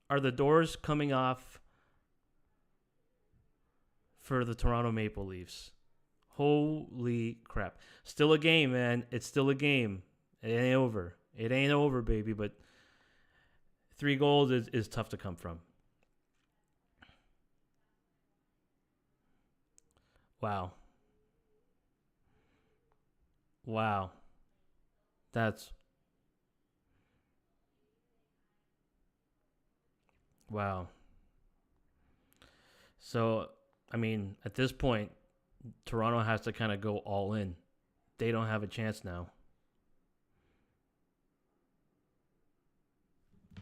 Are the doors coming off for the Toronto Maple Leafs? Holy crap. Still a game, man. It's still a game. It ain't over. It ain't over, baby. But 3 goals is tough to come from. Wow. Wow. That's... Wow. So, I mean, at this point, Toronto has to kind of go all in. They don't have a chance now.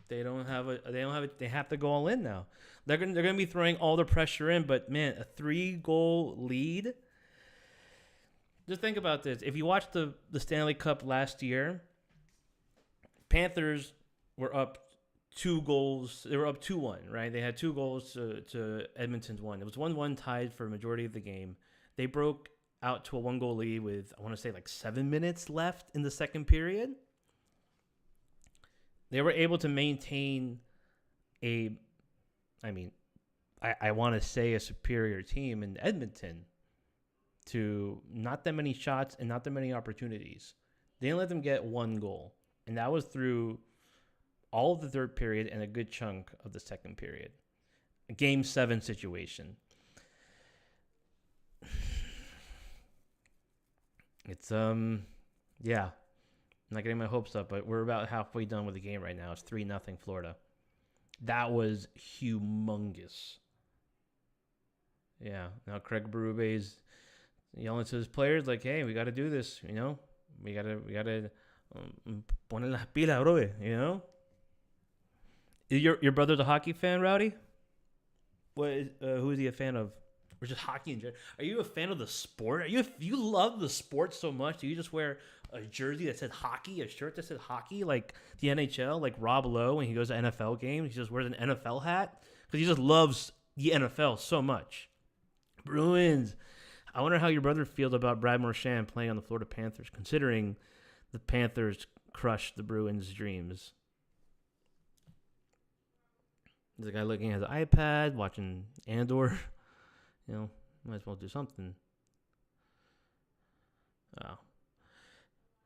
They have to go all in now. They're going to be throwing all the pressure in, but man, a 3-goal lead. Just think about this. If you watched the Stanley Cup last year, Panthers were up 2 goals. They were up 2-1, right? They had 2 goals to Edmonton's 1. It was 1-1 tied for a majority of the game. They broke out to a 1-goal lead with, I want to say, like 7 minutes left in the second period. They were able to maintain I want to say a superior team in Edmonton to not that many shots and not that many opportunities. They didn't let them get 1 goal. And that was through all of the third period and a good chunk of the second period. A Game 7 situation. It's, yeah. I'm not getting my hopes up, but we're about halfway done with the game right now. It's 3-0 Florida. That was humongous. Yeah. Now Craig Berube's yelling to his players like, "Hey, we got to do this. You know, we got to poner las pilas, bro. You know." Is your brother's a hockey fan, Rowdy? Who is he a fan of? Or just hockey in general? Are you a fan of the sport? You love the sport so much? Do you just wear a jersey that said hockey, a shirt that said hockey, like the NHL, like Rob Lowe when he goes to NFL games? He just wears an NFL hat because he just loves the NFL so much. Bruins. I wonder how your brother feels about Brad Marchand playing on the Florida Panthers, considering the Panthers crushed the Bruins' dreams. There's a guy looking at his iPad, watching Andor. You know, might as well do something. Oh.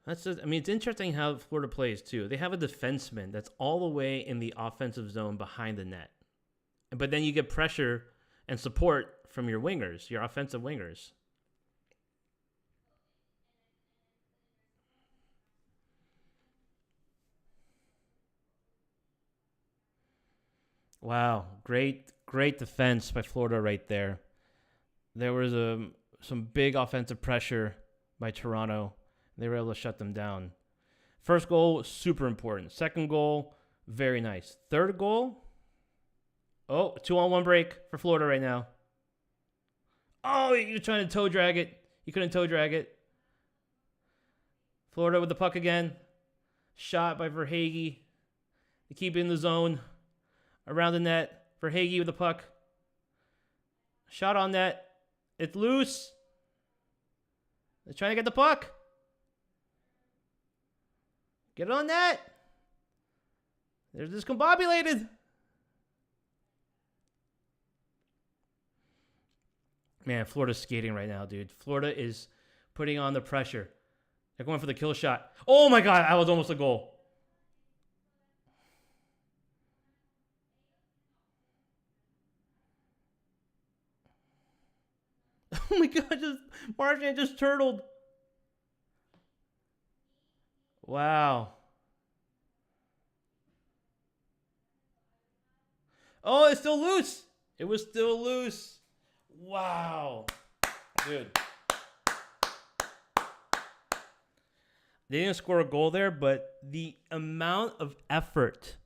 That's just, I mean, it's interesting how Florida plays, too. They have a defenseman that's all the way in the offensive zone behind the net. But then you get pressure and support from your wingers, your offensive wingers. Wow, great defense by Florida right there. There was some big offensive pressure by Toronto. They were able to shut them down. First goal, super important. Second goal, very nice. Third goal, 2-on-1 break for Florida right now. Oh, you're trying to toe drag it. You couldn't toe drag it. Florida with the puck again. Shot by Verhaeghe. They keep it in the zone. Around the net. Verhaeghe with the puck. Shot on net. It's loose. They're trying to get the puck. Get it on net. They're discombobulated. Man, Florida's skating right now, dude. Florida is putting on the pressure. They're going for the kill shot. Oh my God, I was almost a goal. Oh my God, Marchand just turtled. Wow. Oh, it's still loose. It was still loose. Wow. Dude. They didn't score a goal there, but the amount of effort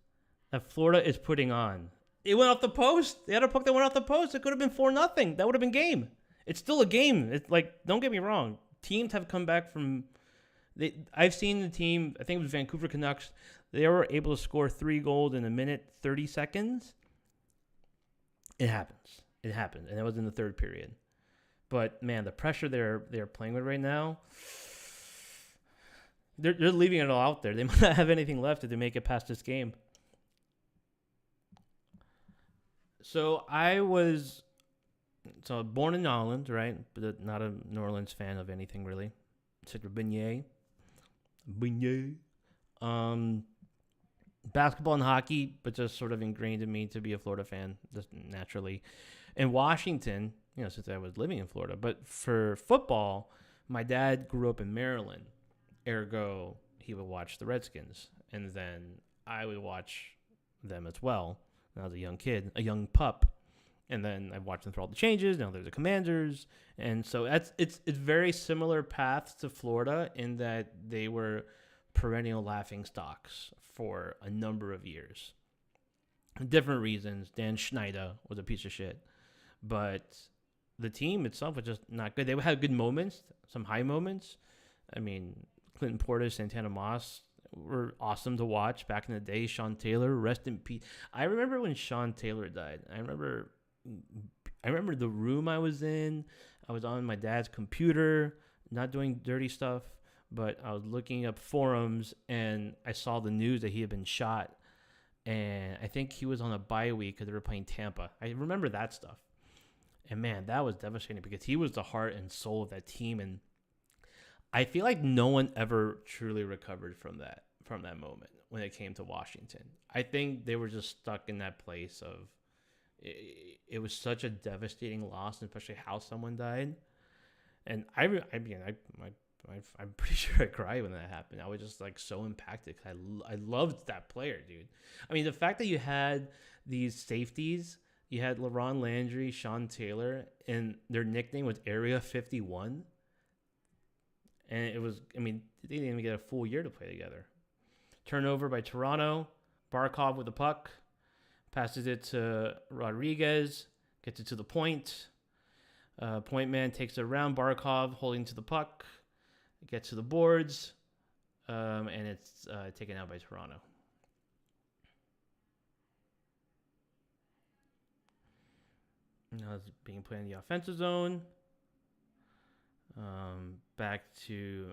that Florida is putting on. It went off the post. They had a puck that went off the post. It could have been 4-0. That would have been game. It's still a game. It's like, don't get me wrong. Teams have come back from... I've seen the team, I think it was Vancouver Canucks, they were able to score 3 goals in a minute, 30 seconds. It happens. It happened. And that was in the third period. But, man, the pressure they're playing with right now... They're leaving it all out there. They might not have anything left if they make it past this game. So I was born in New Orleans, right? But not a New Orleans fan of anything really. Except for beignet. Basketball and hockey, but just sort of ingrained in me to be a Florida fan, just naturally. In Washington, since I was living in Florida. But for football, my dad grew up in Maryland. Ergo, he would watch the Redskins, and then I would watch them as well. When I was a young kid, a young pup, and then I watched them through all the changes. Now they're the Commanders, and so it's very similar paths to Florida in that they were perennial laughing stocks for a number of years. Different reasons. Dan Schneider was a piece of shit, but the team itself was just not good. They had good moments, some high moments. I mean, Clinton Portis, Santana Moss were awesome to watch back in the day. Sean Taylor, rest in peace. I remember when Sean Taylor died. I remember the room I was in. I was on my dad's computer, not doing dirty stuff, but I was looking up forums, and I saw the news that he had been shot. And I think he was on a bye week because they were playing Tampa. I remember that stuff. And, man, that was devastating because he was the heart and soul of that team, and I feel like no one ever truly recovered from that moment when it came to Washington. I think they were just stuck in that place of it was such a devastating loss, especially how someone died. And I'm pretty sure I cried when that happened. I was just like so impacted because I loved that player, dude. I mean, the fact that you had these safeties, you had LaRon Landry, Sean Taylor, and their nickname was Area 51. And it was, I mean, they didn't even get a full year to play together. Turnover by Toronto. Barkov with the puck. Passes it to Rodriguez. Gets it to the point. Point man takes it around. Barkov holding to the puck. Gets to the boards. And it's taken out by Toronto. Now it's being played in the offensive zone. Back to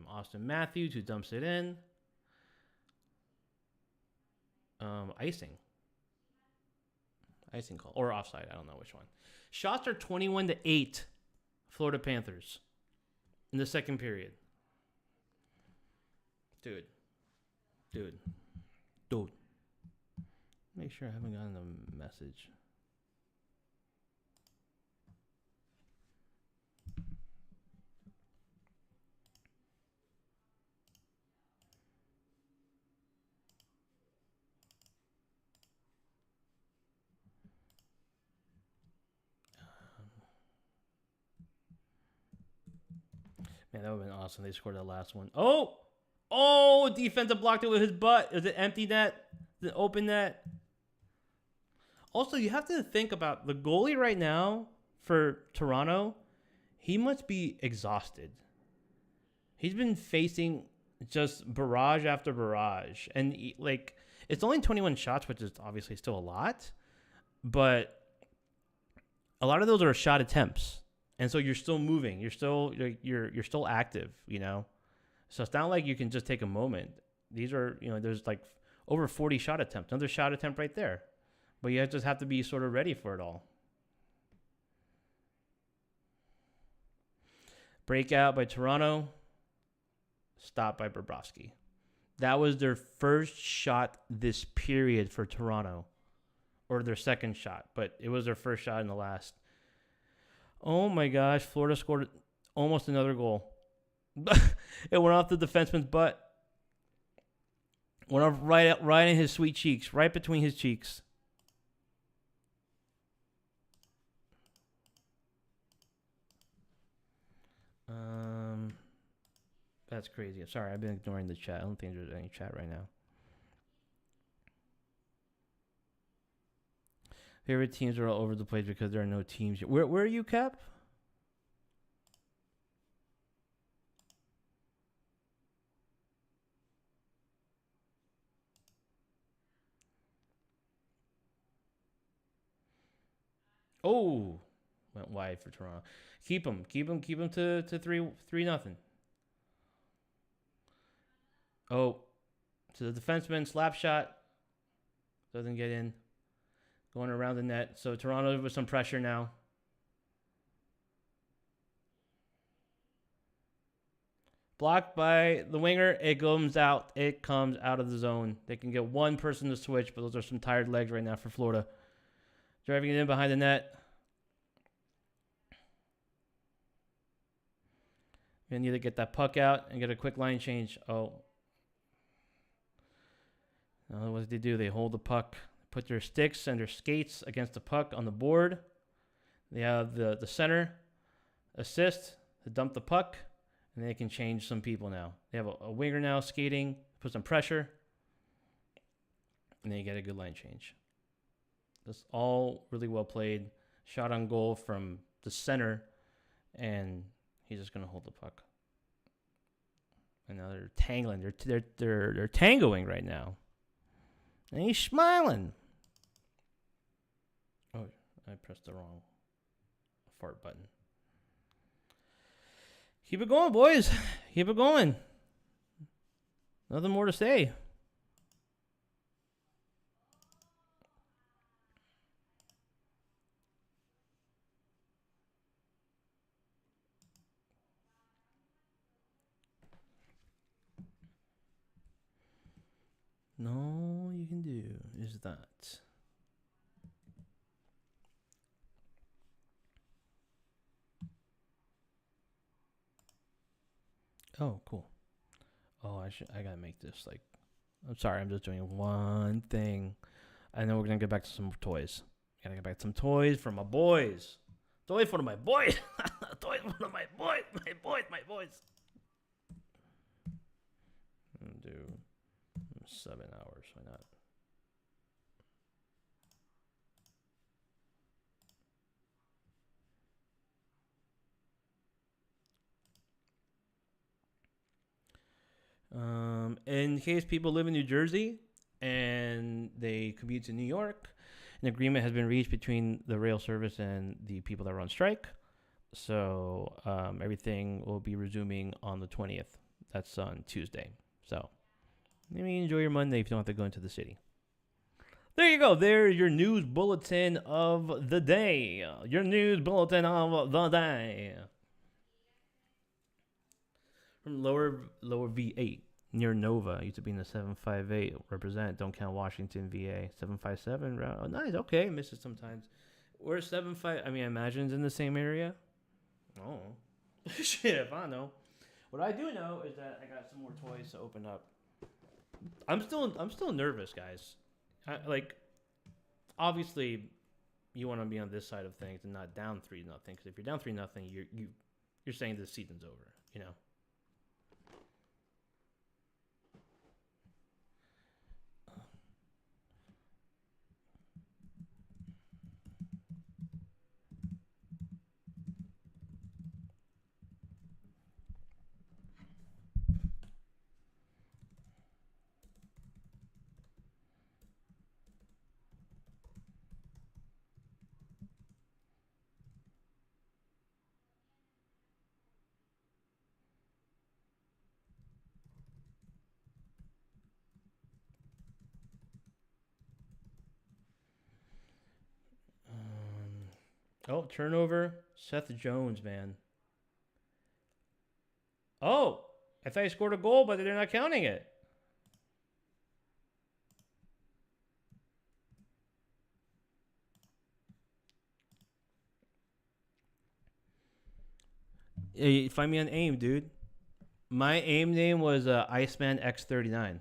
Austin Matthews, who dumps it in. Icing call or offside. I don't know which one. Shots are 21-8. Florida Panthers in the second period. Dude. Make sure I haven't gotten a message. Man, that would have been awesome. They scored that last one. Oh, defensive blocked it with his butt. Is it empty net? Is it open net? Also, you have to think about the goalie right now for Toronto. He must be exhausted. He's been facing just barrage after barrage. And, it's only 21 shots, which is obviously still a lot. But a lot of those are shot attempts. And so you're still moving. You're still active, So it's not like you can just take a moment. These are, there's like over 40 shot attempts. Another shot attempt right there. But you just have to be sort of ready for it all. Breakout by Toronto. Stop by Bobrovsky. That was their first shot this period for Toronto. Or their second shot. But it was their first shot in the last. Oh my gosh. Florida scored almost another goal. It went off the defenseman's butt. Went off right in his sweet cheeks. Right between his cheeks. That's crazy. Sorry, I've been ignoring the chat. I don't think there's any chat right now. Favorite teams are all over the place because there are no teams. Where are you, Cap? Oh, went wide for Toronto. Keep him to 3-0. Oh, to the defenseman, slap shot. Doesn't get in. Going around the net. So Toronto with some pressure now. Blocked by the winger. It comes out. It comes out of the zone. They can get one person to switch, but those are some tired legs right now for Florida. Driving it in behind the net. They need to get that puck out and get a quick line change. Oh. What did they do? They hold the puck, put their sticks and their skates against the puck on the board. They have the center assist to dump the puck, and they can change some people now. They have a winger now skating, put some pressure, and then you get a good line change. That's all really well played. Shot on goal from the center, and he's just gonna hold the puck. And now they're tangling. They're tangoing right now. And he's smiling. Oh, I pressed the wrong fart button. Keep it going, boys. Keep it going. Nothing more to say. No, you can do is that. Oh, cool. Oh, I gotta make this like. I'm sorry, I'm just doing one thing. I know we're gonna get back to some toys. Gotta get back to some toys for my boys. Toys for my boys. Toys for my boys. My boys. Do 7 hours. Why not? In case people live in New Jersey and they commute to New York, an agreement has been reached between the rail service and the people that are on strike. So everything will be resuming on the 20th. That's on Tuesday. So maybe enjoy your Monday if you don't have to go into the city. There you go. There's your news bulletin of the day. Your news bulletin of the day. From lower V8 near Nova. Used to be in the 758. Represent. Don't count Washington, VA. 757. Oh, nice. Okay. Misses sometimes. Where's 75? I mean, I imagine it's in the same area. Oh. Shit, if I know. What I do know is that I got some more toys to open up. I'm still nervous, guys. Obviously, you want to be on this side of things and not down 3-0. Because if you're down 3-0, you're saying the season's over. You know. Oh, turnover. Seth Jones, man. Oh, I thought he scored a goal, but they're not counting it. Hey, find me on AIM, dude. My AIM name was Iceman X39.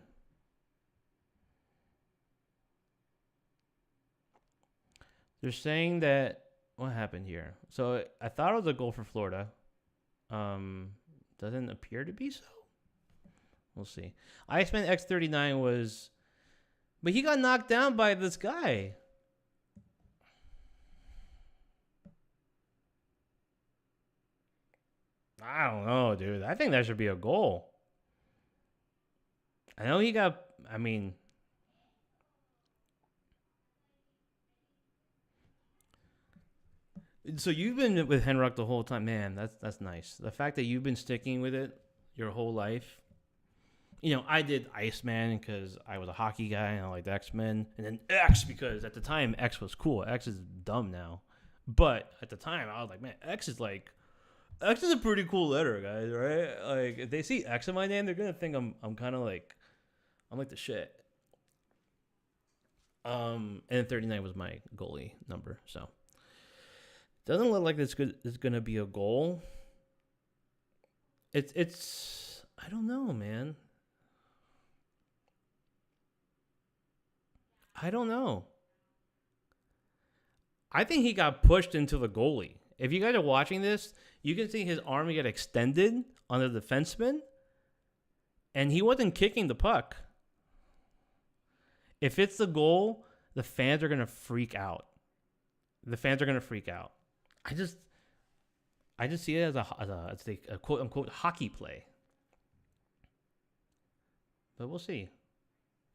They're saying that what happened here? So I thought it was a goal for Florida. Doesn't appear to be so. We'll see. Iceman X39 was, but he got knocked down by this guy. I don't know, dude. I think that should be a goal. I know he got. I mean, so you've been with Henrock the whole time, man. That's nice. The fact that you've been sticking with it your whole life. You know, I did Iceman because I was a hockey guy and I liked X-Men, and then X because at the time X was cool. X is dumb now, but at the time I was like, man, X is a pretty cool letter, guys. Right? Like if they see X in my name, they're gonna think I'm kind of like I'm like the shit. And 39 was my goalie number, so doesn't look like it's gonna be a goal. It's I don't know, man. I don't know. I think he got pushed into the goalie. If you guys are watching this, you can see his arm get extended on the defenseman, and he wasn't kicking the puck. If it's the goal, the fans are gonna freak out. I just see it as a quote unquote hockey play. But we'll see.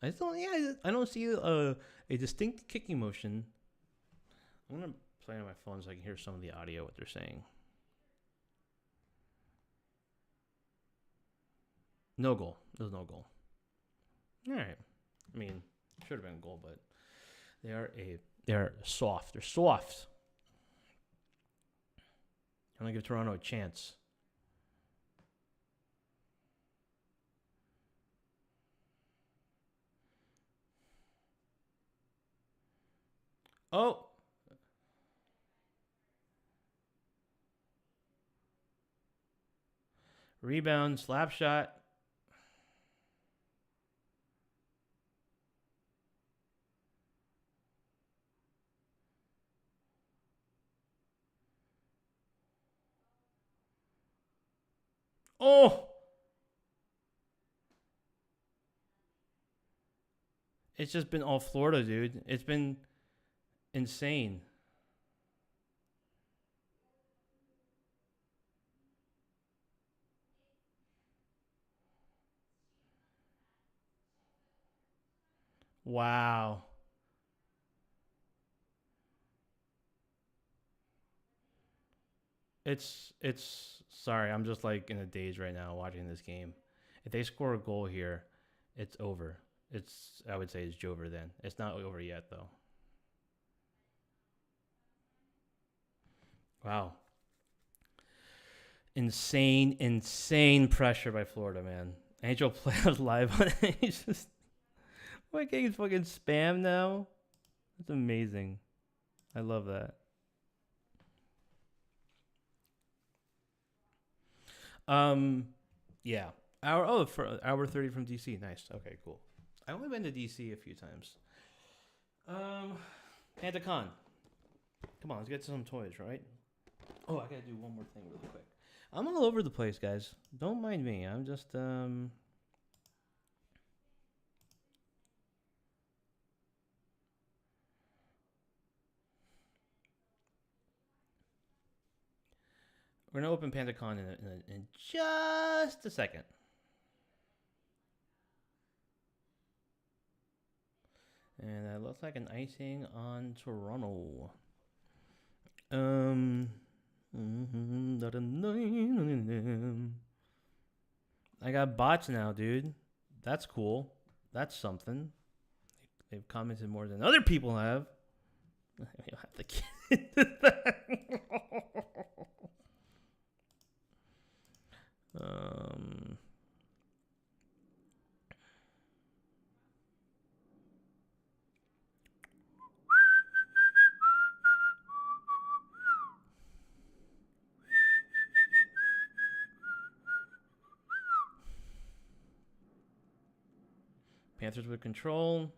I don't see a distinct kicking motion. I'm gonna play on my phone so I can hear some of the audio what they're saying. No goal. There's no goal. All right. I mean, should have been a goal, but they're soft. They're soft. I'm gonna give Toronto a chance. Oh. Rebound, slap shot. Oh. It's just been all Florida, dude. It's been insane. Wow. It's sorry, I'm just like in a daze right now watching this game. If they score a goal here, it's over. I would say it's Jover then. It's not over yet though. Wow. Insane pressure by Florida, man. NHL players live on it. He's just why can't he fucking spam now? That's amazing. I love that. Yeah. For hour 30 from DC. Nice. Okay, cool. I only been to DC a few times. Pantacon. Come on, let's get to some toys, right? Oh, I gotta do one more thing really quick. I'm all over the place, guys. Don't mind me. I'm just we're gonna open Pantacon in just a second. And that looks like an icing on Toronto. I got bots now, dude. That's cool. That's something. They've commented more than other people have. I don't have to get into that. Panthers with control.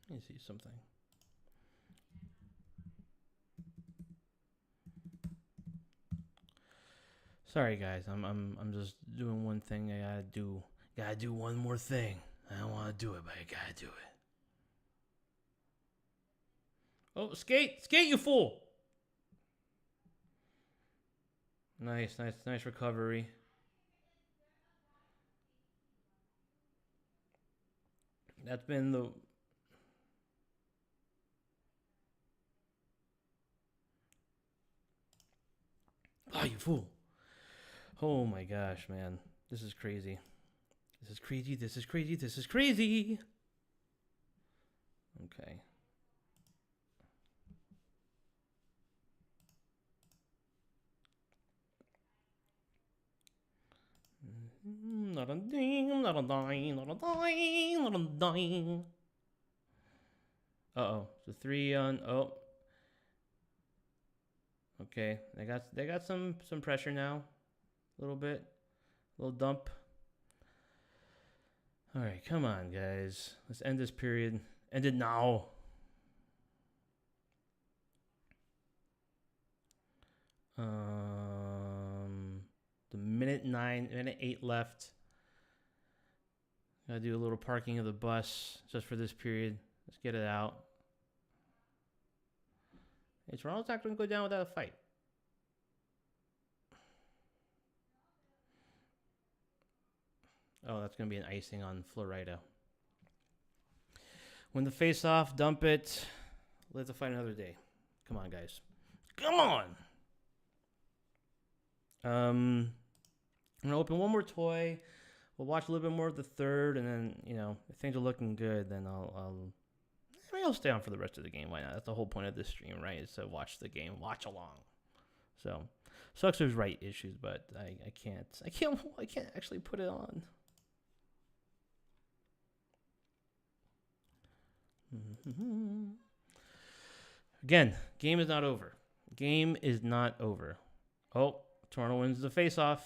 Let me see something. Sorry guys, I'm just doing one thing. I gotta do one more thing. I don't want to do it, but I gotta do it. Oh, skate, you fool! Nice recovery. That's been the. Oh, you fool! Oh my gosh, man, this is crazy. This is crazy. Okay. Not a ding, not a ding, not a ding, not a ding. Uh-oh. So 3 on. Oh. Okay. They got some pressure now. A little bit. A little dump. All right, come on, guys. Let's end this period. End it now. The minute 8 left. Gotta do a little parking of the bus just for this period. Let's get it out. Hey, Toronto's not going to go down without a fight. Oh, that's going to be an icing on Florida. Win the face-off, dump it. Live to fight another day. Come on, guys. Come on! I'm going to open one more toy. We'll watch a little bit more of the third, and then, you know, if things are looking good, then I'll stay on for the rest of the game. Why not? That's the whole point of this stream, right? Is to watch the game, watch along. So, sucks there's right issues, but I can't actually put it on. Again, game is not over. Game is not over. Oh, Toronto wins the face-off,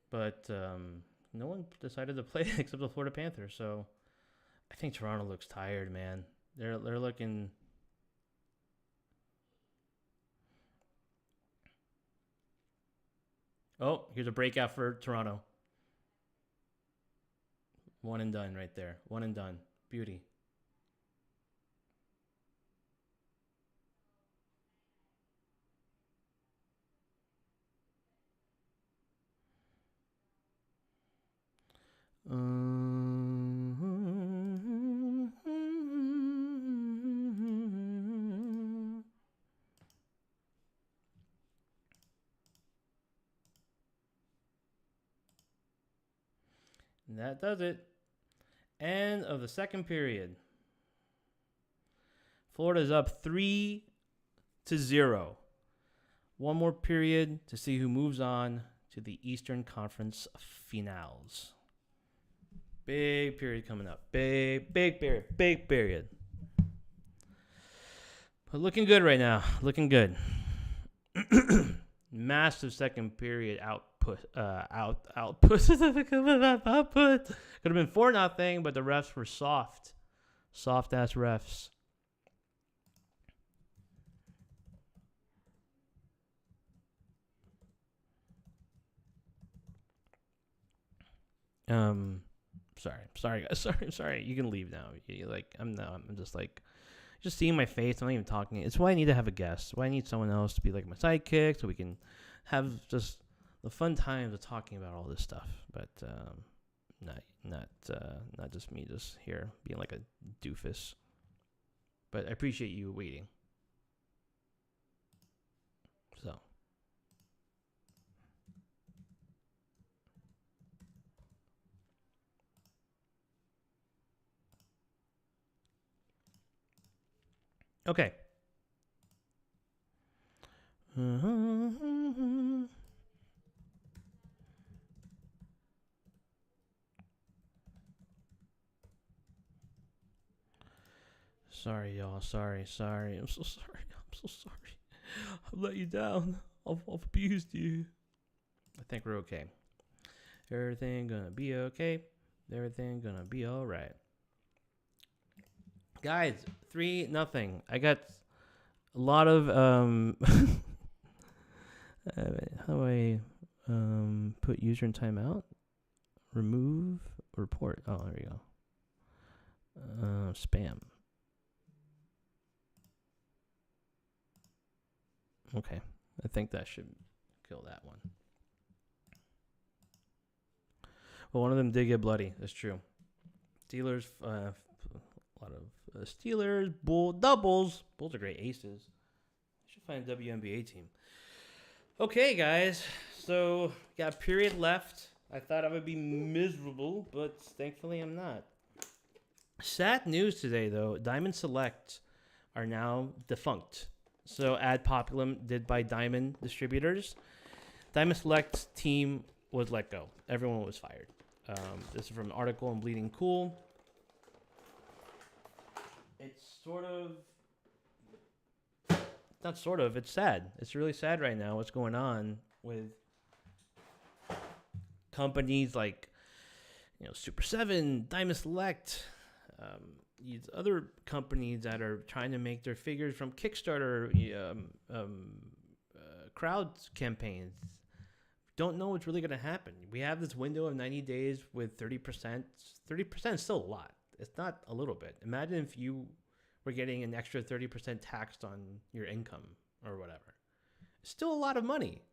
but no one decided to play except the Florida Panthers. So I think Toronto looks tired, man. They're looking. Oh, here's a breakout for Toronto. One and done right there. One and done. Beauty. And that does it. End of the second period. Florida's up 3-0. One more period to see who moves on to the Eastern Conference Finals. Big period coming up. Big period. But looking good right now. Looking good. Massive second period output. Output. Could have been 4-0, but the refs were soft. Soft ass refs. Sorry guys. Sorry. You can leave now. I'm just seeing my face. I'm not even talking. It's why I need to have a guest. Why I need someone else to be like my sidekick, so we can have just the fun times of talking about all this stuff. But not just me, just here being like a doofus. But I appreciate you waiting. So. Okay. Sorry, y'all. Sorry. I'm so sorry. I'm so sorry. I've let you down. I've abused you. I think we're okay. Everything gonna be okay. Everything gonna be all right. Guys, 3-0. I got a lot of how do I put user in timeout? Remove report. Oh, there we go. Spam. Okay, I think that should kill that one. Well, one of them did get bloody. That's true. Steelers, a lot of Steelers, Bull doubles. Bulls are great aces. I should find a WNBA team. Okay, guys. So got a period left. I thought I would be miserable, but thankfully I'm not. Sad news today, though. Diamond Select are now defunct. So Ad Populum did by Diamond Distributors. Diamond Select's team was let go. Everyone was fired. This is from an article in Bleeding Cool. It's not sort of, it's sad. It's really sad right now what's going on with companies like, Super 7, Diamond Select, these other companies that are trying to make their figures from Kickstarter, crowd campaigns. Don't know what's really going to happen. We have this window of 90 days with 30%. 30% is still a lot. It's not a little bit. Imagine if you were getting an extra 30% taxed on your income or whatever. It's still a lot of money.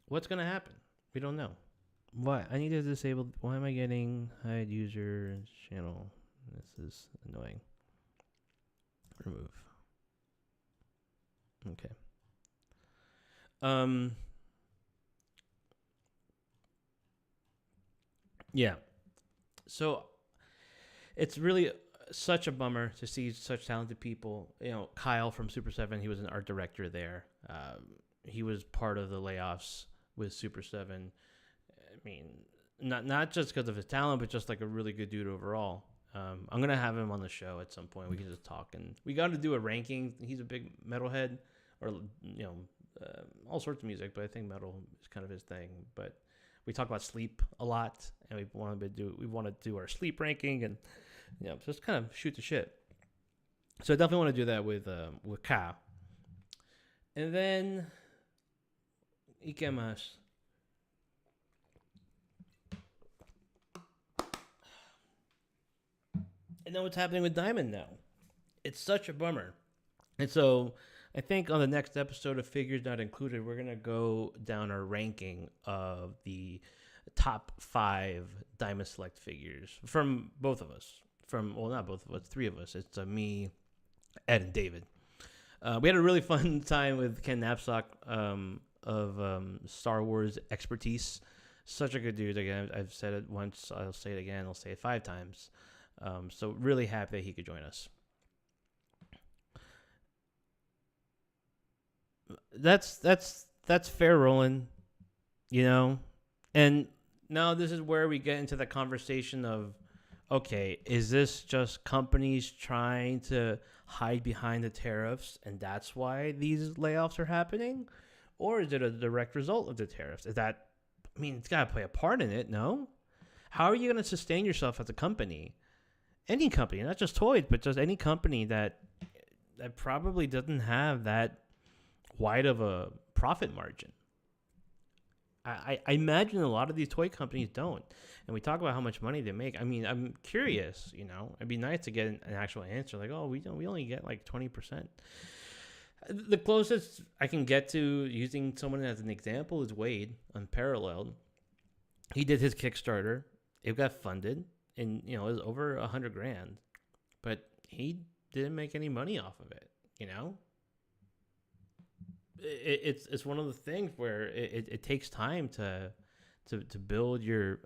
What's going to happen? We don't know. What? I need to disable. Why am I getting hide user channel? This is annoying. Remove. Okay. Yeah. So it's really such a bummer to see such talented people. Kyle from Super 7, he was an art director there. He was part of the layoffs with Super 7. I mean, not just because of his talent, but just like a really good dude overall. I'm going to have him on the show at some point. We can just talk. And we got to do a ranking. He's a big metalhead or, all sorts of music, but I think metal is kind of his thing. But we talk about sleep a lot, and we want to do our sleep ranking and, just kind of shoot the shit. So I definitely want to do that with Ka. And then, Ikemas. And then what's happening with Diamond now? It's such a bummer. And so I think on the next episode of Figures Not Included, we're going to go down our ranking of the top 5 Diamond Select figures from both of us. Not both of us, 3 of us. It's me, Ed, and David. We had a really fun time with Ken Knapsack of Star Wars Expertise. Such a good dude. Again, I've said it once. I'll say it again. I'll say it 5 times. So really happy that he could join us. That's fair, Roland. And now this is where we get into the conversation of, okay, is this just companies trying to hide behind the tariffs, and that's why these layoffs are happening, or is it a direct result of the tariffs? It's got to play a part in it. No, how are you going to sustain yourself as a company? Any company, not just toys, but just any company that probably doesn't have that wide of a profit margin. I imagine a lot of these toy companies don't. And we talk about how much money they make. I'm curious, It'd be nice to get an actual answer. Like, oh, we only get like 20%. The closest I can get to using someone as an example is Wade, Unparalleled. He did his Kickstarter. It got funded. And, it was over $100,000. But he didn't make any money off of it, It's one of the things where it takes time to build your.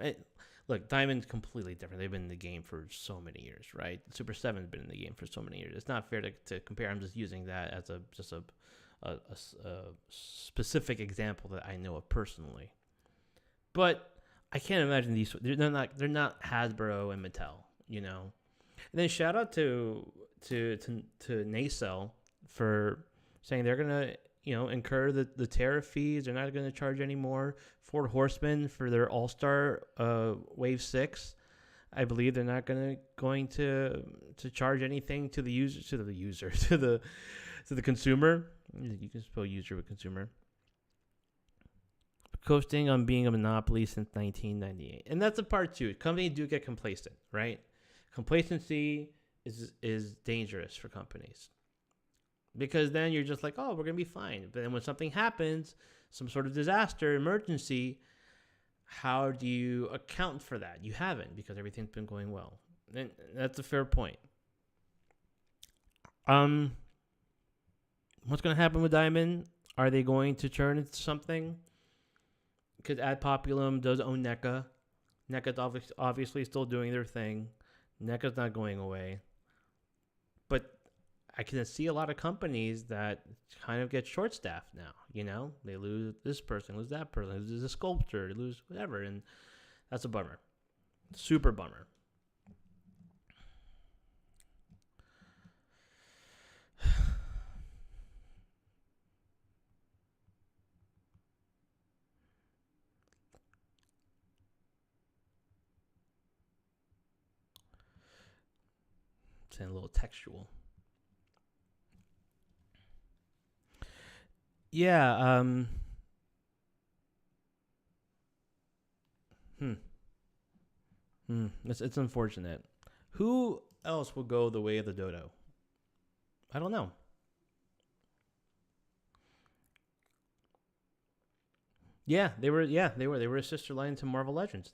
look, Diamond's completely different. They've been in the game for so many years, right? Super 7's been in the game for so many years. It's not fair to compare. I'm just using that as a specific example that I know of personally. But I can't imagine these. They're not Hasbro and Mattel, you know. And then shout out to Nacelle for saying they're gonna incur the tariff fees. They're not gonna charge any more. Ford Horseman for their All Star Wave 6. I believe they're not going to charge anything to the user to the consumer. You can spell user with consumer. Coasting on being a monopoly since 1998, and that's a part too. Companies do get complacent, right? Complacency is dangerous for companies because then you're just like, oh, we're gonna be fine. But then when something happens, some sort of disaster, emergency, how do you account for that? You haven't, because everything's been going well, and that's a fair point. What's gonna happen with Diamond? Are they going to turn into something? Because Ad Populum does own NECA. NECA's obviously still doing their thing. NECA's not going away. But I can see a lot of companies that kind of get short-staffed now. You know, they lose this person, lose that person, lose a sculptor, lose whatever, and that's a bummer. Super bummer. A little textual. Yeah. It's unfortunate. Who else will go the way of the dodo? I don't know. Yeah, they were a sister line to Marvel Legends,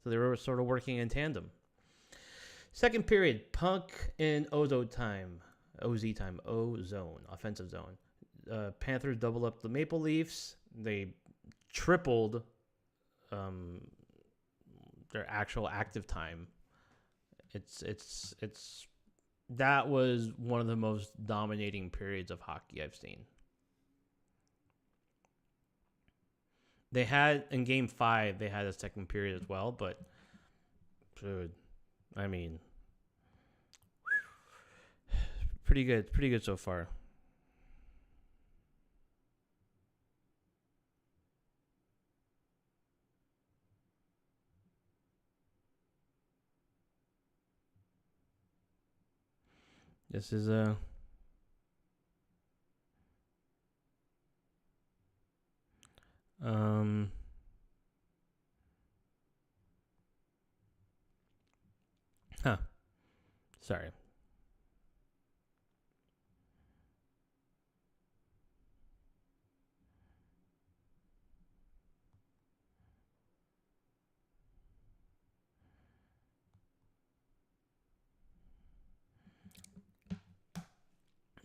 so they were sort of working in tandem. Second period, Punk and Ozone time, Ozone, offensive zone. Panthers double up the Maple Leafs. They tripled their actual active time. It's that was one of the most dominating periods of hockey I've seen. They had in Game 5, they had a second period as well, but dude, I mean, pretty good so far. This is sorry.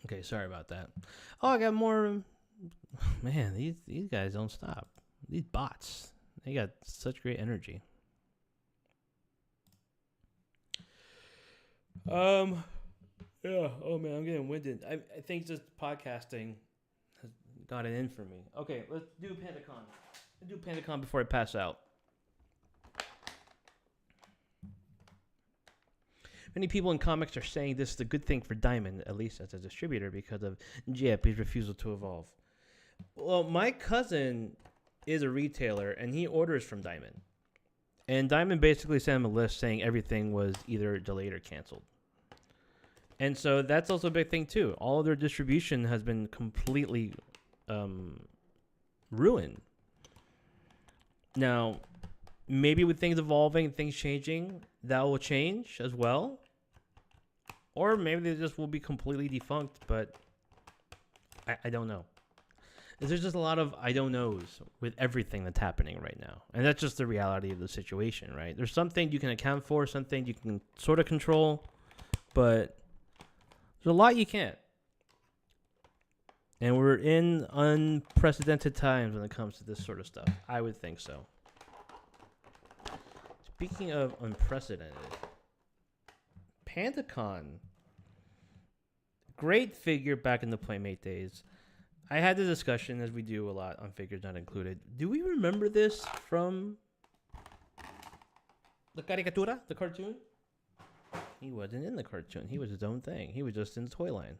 Okay, sorry about that. Oh, I got more. Man, these guys don't stop. These bots, they got such great energy. Yeah. Oh man, I'm getting winded. I think just podcasting has got it in for me. Okay, let's do Pandacon. Let's do Pandacon before I pass out. Many people in comics are saying this is a good thing for Diamond, at least as a distributor, because of JP's refusal to evolve. Well, my cousin is a retailer, and he orders from Diamond. And Diamond basically sent him a list saying everything was either delayed or canceled. And so that's also a big thing, too. All of their distribution has been completely ruined. Now, maybe with things evolving, things changing, that will change as well. Or maybe they just will be completely defunct, but I don't know. There's just a lot of I don't knows with everything that's happening right now. And that's just the reality of the situation, right? There's something you can account for, something you can sort of control, but there's a lot you can't. And we're in unprecedented times when it comes to this sort of stuff. I would think so. Speaking of unprecedented, PandaCon. Great figure back in the Playmate days. I had the discussion, as we do a lot on Figures Not Included. Do we remember this from the caricatura, the cartoon? He wasn't in the cartoon. He was his own thing. He was just in the toy line.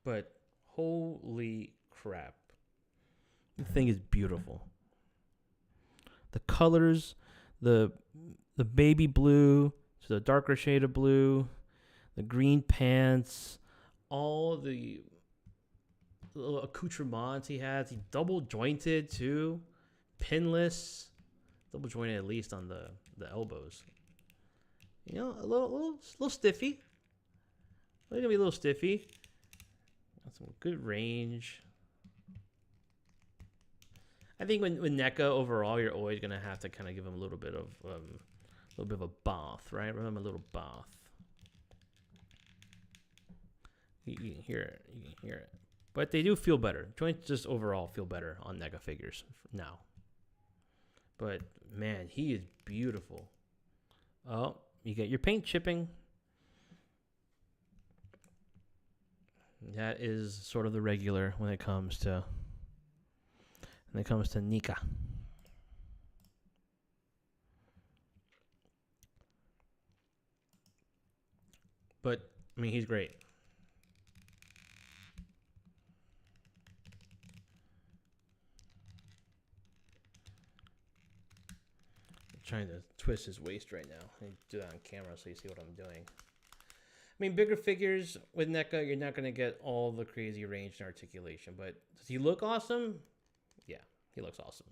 But holy crap. The thing is beautiful. The colors, the baby blue, so the darker shade of blue, the green pants, all the little accoutrements he has. He's double jointed too, pinless, double jointed at least on the elbows. You know, a little stiffy. It's gonna be a little stiffy. Got some good range. I think with NECA overall, you're always gonna have to kind of give him a little bit of a bath, right? Give him a little bath. You can hear it. You can hear it. But they do feel better. Joints just overall feel better on NECA figures now. But man, he is beautiful. Oh, you get your paint chipping. That is sort of the regular when it comes to NECA. But I mean, he's great. I'm trying to twist his waist right now. I do that on camera so you see what I'm doing. I mean, bigger figures with NECA, you're not going to get all the crazy range and articulation. But does he look awesome? Yeah, he looks awesome.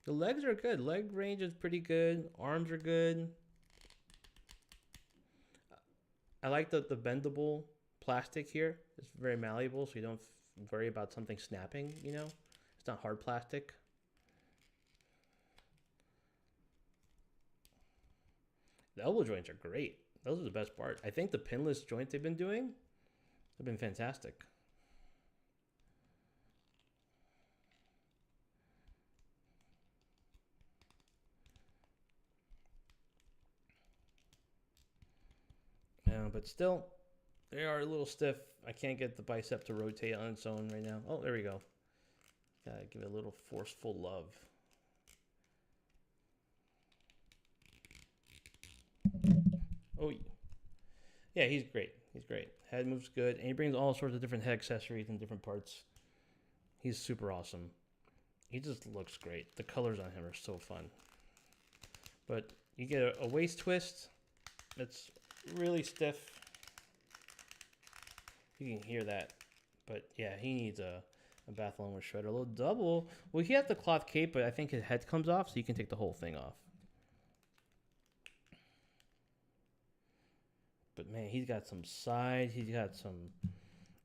The legs are good. Leg range is pretty good. Arms are good. I like the bendable plastic here. It's very malleable, so you don't worry about something snapping, you know? It's not hard plastic. The elbow joints are great. Those are the best part. I think the pinless joints they've been doing have been fantastic. But still, they are a little stiff. I can't get the bicep to rotate on its own right now. Oh, there we go. Gotta give it a little forceful love. Oh, yeah, he's great. He's great. Head moves good, and he brings all sorts of different head accessories and different parts. He's super awesome. He just looks great. The colors on him are so fun. But you get a waist twist that's really stiff. You can hear that. But yeah, he needs a bath along with shredder. A little double. Well, he has the cloth cape, but I think his head comes off, so you can take the whole thing off. But man, he's got some size. He's got some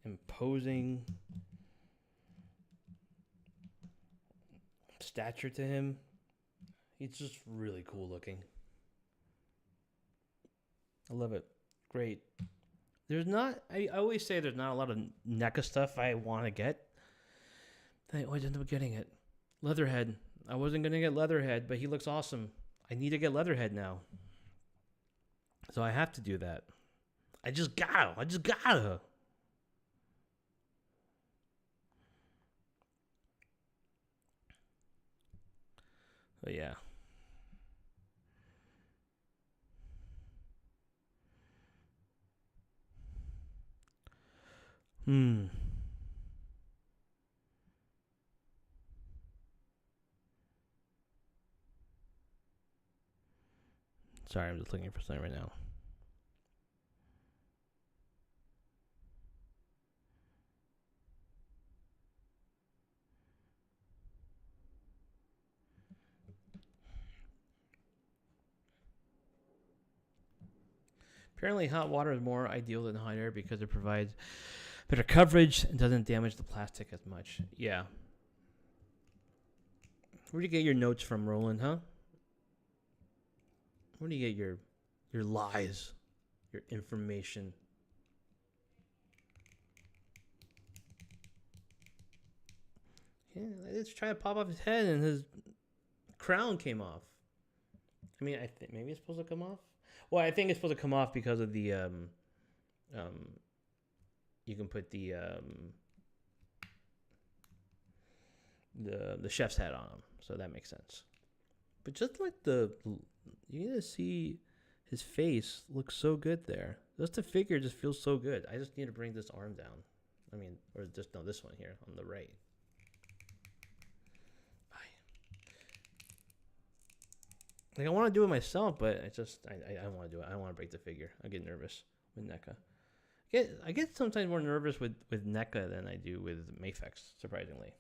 imposing stature to him. He's just really cool looking. I love it. Great. There's not, I always say there's not a lot of NECA stuff I want to get. I always end up getting it. Leatherhead. I wasn't going to get Leatherhead, but he looks awesome. I need to get Leatherhead now. So I have to do that. I just gotta. But yeah. Sorry, I'm just looking for something right now. Apparently, hot water is more ideal than hot air because it provides better coverage and doesn't damage the plastic as much. Yeah. Where do you get your notes from, Roland, huh? Where do you get your lies, your information? Yeah, it's trying to pop off his head, and his crown came off. I mean, I think maybe it's supposed to come off. Well, I think it's supposed to come off because of the you can put the chef's hat on him, so that makes sense. But just like you get to see his face looks so good there. Just the figure just feels so good. I just need to bring this arm down. I mean, or just no, this one here on the right. Like I want to do it myself, but I don't want to do it. I don't want to break the figure. I get nervous with NECA. I get sometimes more nervous with NECA than I do with Mafex, surprisingly.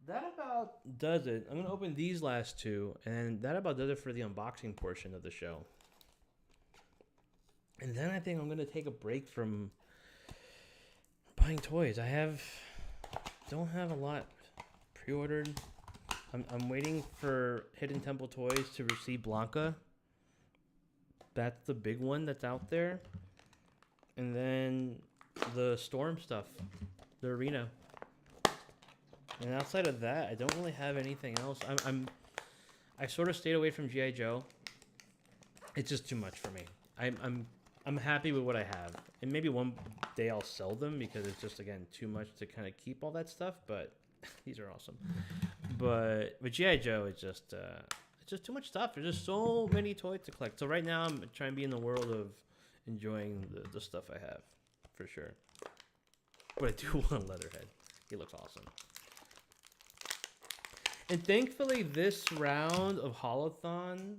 That about does it. I'm gonna open these last two, and that about does it for the unboxing portion of the show. And then I think I'm gonna take a break from buying toys. Don't have a lot pre-ordered. I'm waiting for Hidden Temple Toys to receive Blanca. That's the big one that's out there. And then the Storm stuff, the arena. And outside of that, I don't really have anything else. I sort of stayed away from G.I. Joe. It's just too much for me. I'm happy with what I have. And maybe one day I'll sell them because it's just, again, too much to kind of keep all that stuff. But these are awesome. But with G.I. Joe, it's just too much stuff. There's just so many toys to collect. So right now, I'm trying to be in the world of enjoying the stuff I have, for sure. But I do want Leatherhead. He looks awesome. And thankfully, this round of Holothon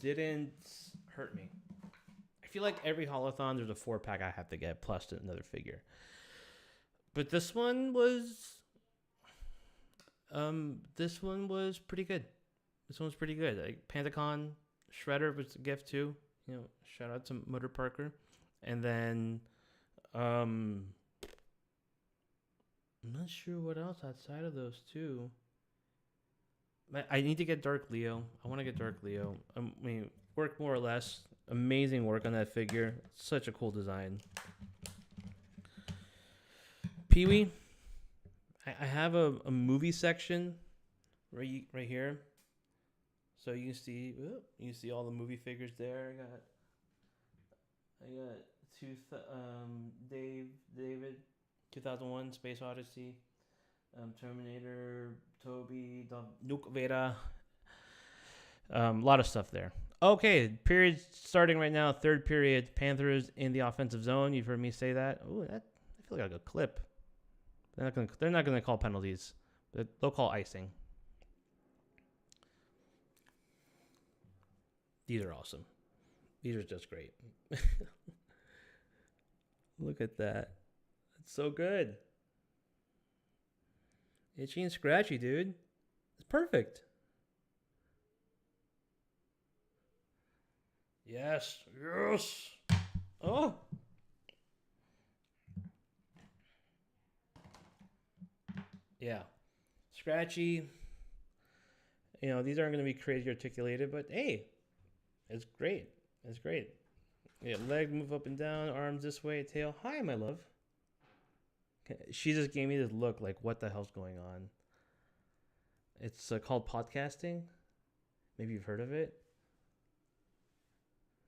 didn't hurt me. I feel like every Holothon, there's a 4-pack I have to get, plus another figure. But this one was pretty good. This one was pretty good. Like Pantacon, Shredder was a gift too. You know, shout out to Motor Parker. And then I'm not sure what else outside of those two. I need to get Dark Leo. I want to get Dark Leo. I mean, work more or less. Amazing work on that figure. Such a cool design. Pee-wee. I have a movie section right here. So you can see all the movie figures there. I got David 2001 Space Odyssey, Terminator, Toby, Nuke Veda. A lot of stuff there. Okay, period starting right now. Third period. Panthers in the offensive zone. You've heard me say that. Ooh, I feel like a clip. They're not gonna call penalties. They'll call icing. These are awesome. These are just great. Look at that. It's so good. Itchy and scratchy, dude. It's perfect. Yes. Yes. Oh. Yeah. Scratchy. You know, these aren't going to be crazy articulated, but hey, it's great. It's great. Yeah, leg move up and down, arms this way, tail. Hi, my love. She just gave me this look like, what the hell's going on? It's called podcasting. Maybe you've heard of it.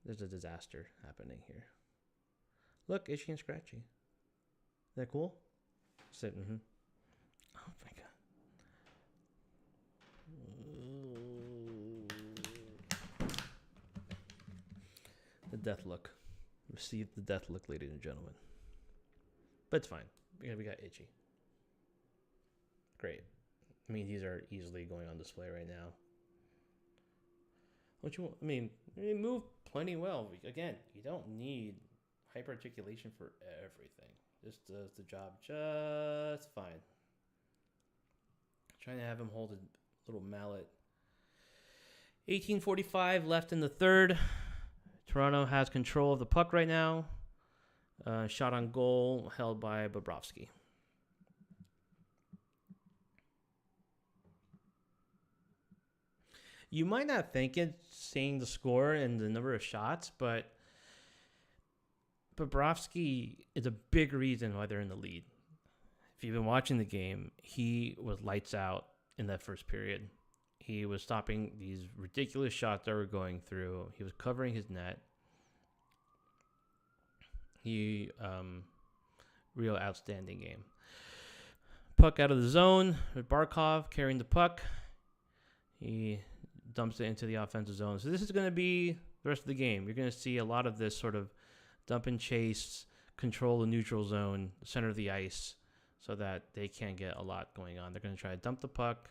There's a disaster happening here. Look, itchy and scratchy. Is that cool? Sit. Mm-hmm. Oh my god. The death look. Receive the death look, ladies and gentlemen. But it's fine. We got itchy. Great. I mean, these are easily going on display right now. What you want? I mean, they move plenty well. Again, you don't need hyperarticulation for everything. This does the job just fine. Trying to have him hold a little mallet. 18:45 left in the third. Toronto has control of the puck right now. Shot on goal held by Bobrovsky. You might not think it seeing the score and the number of shots, but Bobrovsky is a big reason why they're in the lead. if you've been watching the game, he was lights out in that first period. He was stopping these ridiculous shots that were going through. He was covering his net. He, real outstanding game. Puck out of the zone with Barkov carrying the puck. He dumps it into the offensive zone. So this is going to be the rest of the game. You're going to see a lot of this sort of dump and chase, control the neutral zone, center of the ice, so that they can't get a lot going on. They're going to try to dump the puck.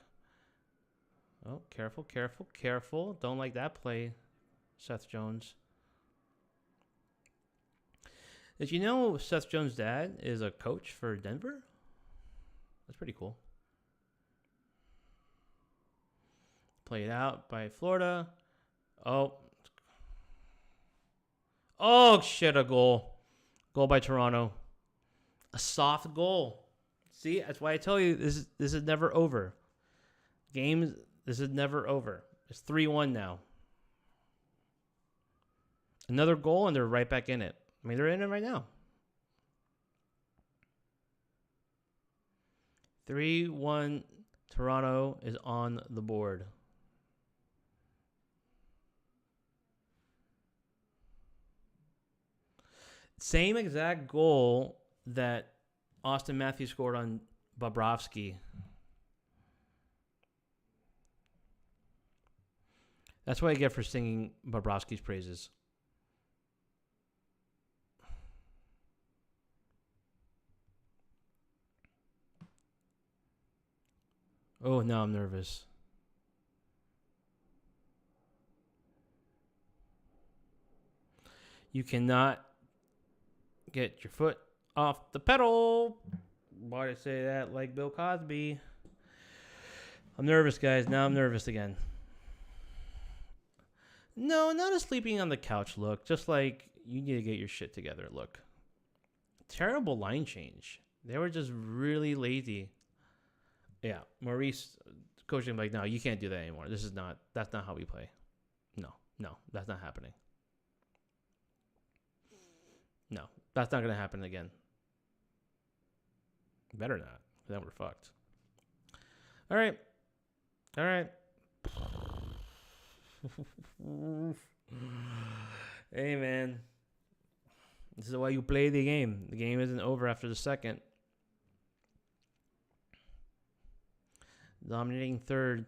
Oh, careful, careful, careful. Don't like that play, Seth Jones. Did you know Seth Jones' dad is a coach for Denver? That's pretty cool. Played out by Florida. Oh, shit, a goal. Goal by Toronto. A soft goal. See, that's why I tell you this is never over. Games, this is never over. It's 3-1 now. Another goal, and they're right back in it. I mean, they're in it right now. 3-1, Toronto is on the board. Same exact goal that Austin Matthews scored on Bobrovsky. That's what I get for singing Bobrovsky's praises. Oh, now I'm nervous. You cannot get your foot off the pedal. Why do I say that like Bill Cosby? I'm nervous, guys. Now I'm nervous again. No, not a sleeping on the couch look. Just like you need to get your shit together look. Terrible line change. They were just really lazy. Yeah, Maurice coaching like, no, you can't do that anymore. That's not how we play. No, that's not happening. No, that's not going to happen again. Better not. Then we're fucked. All right. Hey, man. This is why you play the game. The game isn't over after the second. Dominating third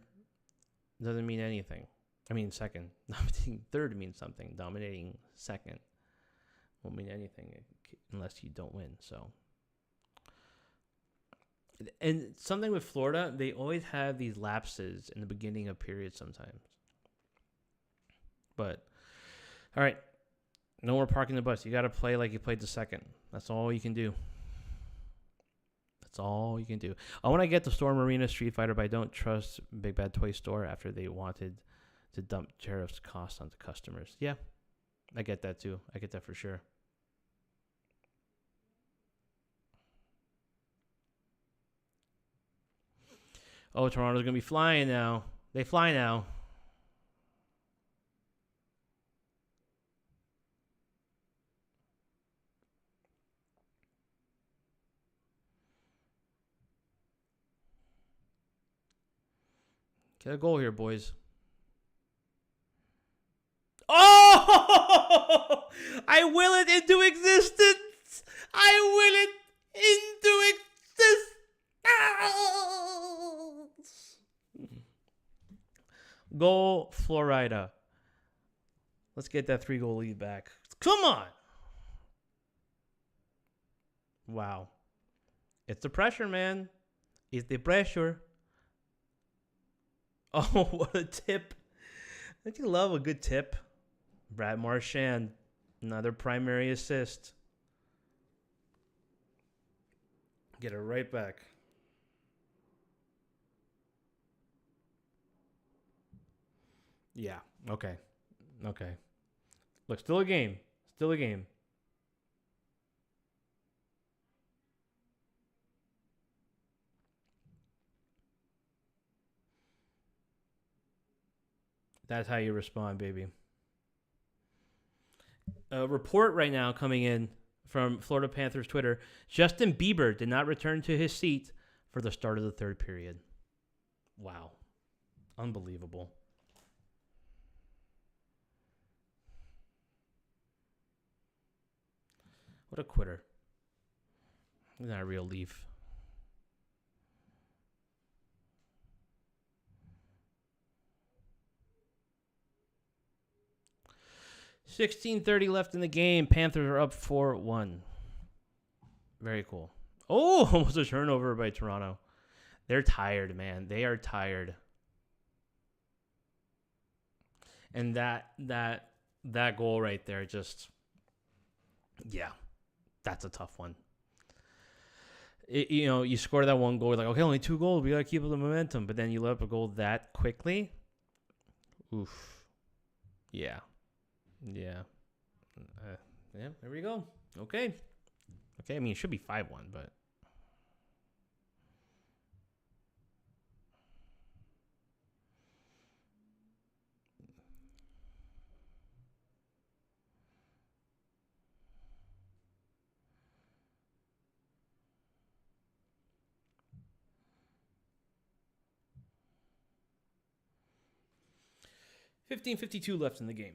doesn't mean anything. I mean second. Dominating third means something. Dominating second won't mean anything unless you don't win. So, and something with Florida, they always have these lapses in the beginning of periods sometimes. But, all right, no more parking the bus. You got to play like you played the second. That's all you can do. That's all you can do. I want to get the Storm Arena Street Fighter, but I don't trust Big Bad Toy Store after they wanted to dump tariffs costs onto customers. Yeah, I get that too. I get that for sure. Oh, Toronto's going to be flying now. They fly now. Get a goal here, boys. Oh! I will it into existence. I will it into existence. Goal, Florida. Let's get that 3-goal lead back. Come on. Wow. It's the pressure, man. It's the pressure. Oh, what a tip. Don't you love a good tip? Brad Marchand, another primary assist. Get it right back. Yeah, okay. Look, still a game. That's how you respond, baby. A report right now coming in from Florida Panthers Twitter. Justin Bieber did not return to his seat for the start of the third period. Wow. Unbelievable. What a quitter. He's not a real Leaf. $16:30 left in the game. Panthers are up 4-1. Very cool. Oh, almost a turnover by Toronto. They're tired, man. They are tired. And that goal right there, just, yeah, that's a tough one. You score that one goal, you're like, okay, only 2 goals. We got to keep up the momentum. But then you let up a goal that quickly. Oof. Yeah. Yeah. There we go. Okay. I mean, it should be 5-1, but. $15:52 left in the game.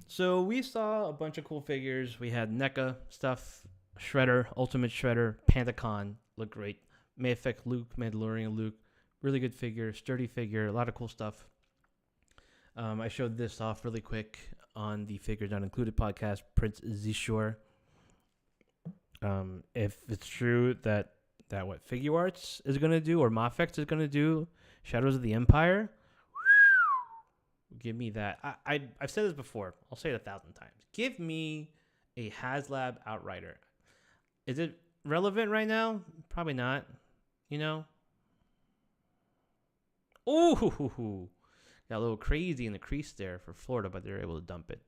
So we saw a bunch of cool figures. We had NECA stuff, Shredder, Ultimate Shredder, Pantacon, looked great. May Effect Luke, Mandalorian Luke, really good figure, sturdy figure, a lot of cool stuff. I showed this off really quick on the Figures Not Included podcast, Prince Zishore. If it's true that what Figure Arts is going to do, or Mafex is going to do, Shadows of the Empire, give me that. I've said this before. I'll say it 1,000 times. Give me a HasLab Outrider. Is it relevant right now? Probably not. Ooh, got a little crazy in the crease there for Florida, but they're able to dump it.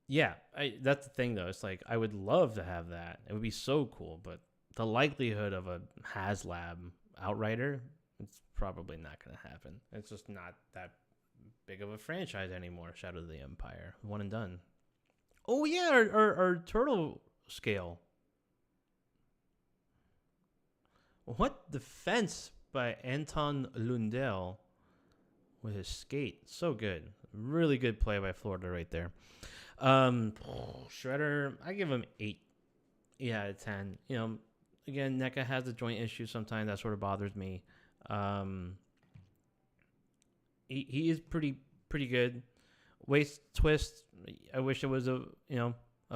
Yeah, that's the thing, though. It's like, I would love to have that. It would be so cool, but the likelihood of a HasLab Outrider, it's probably not going to happen. It's just not that big of a franchise anymore, Shadow of the Empire. One and done. Oh, yeah, our turtle scale. What defense by Anton Lundell with his skate. So good. Really good play by Florida right there. Shredder, I give him 8 out of 10. Again, NECA has a joint issue sometimes. That sort of bothers me. He is pretty good. Waist twist, I wish it was a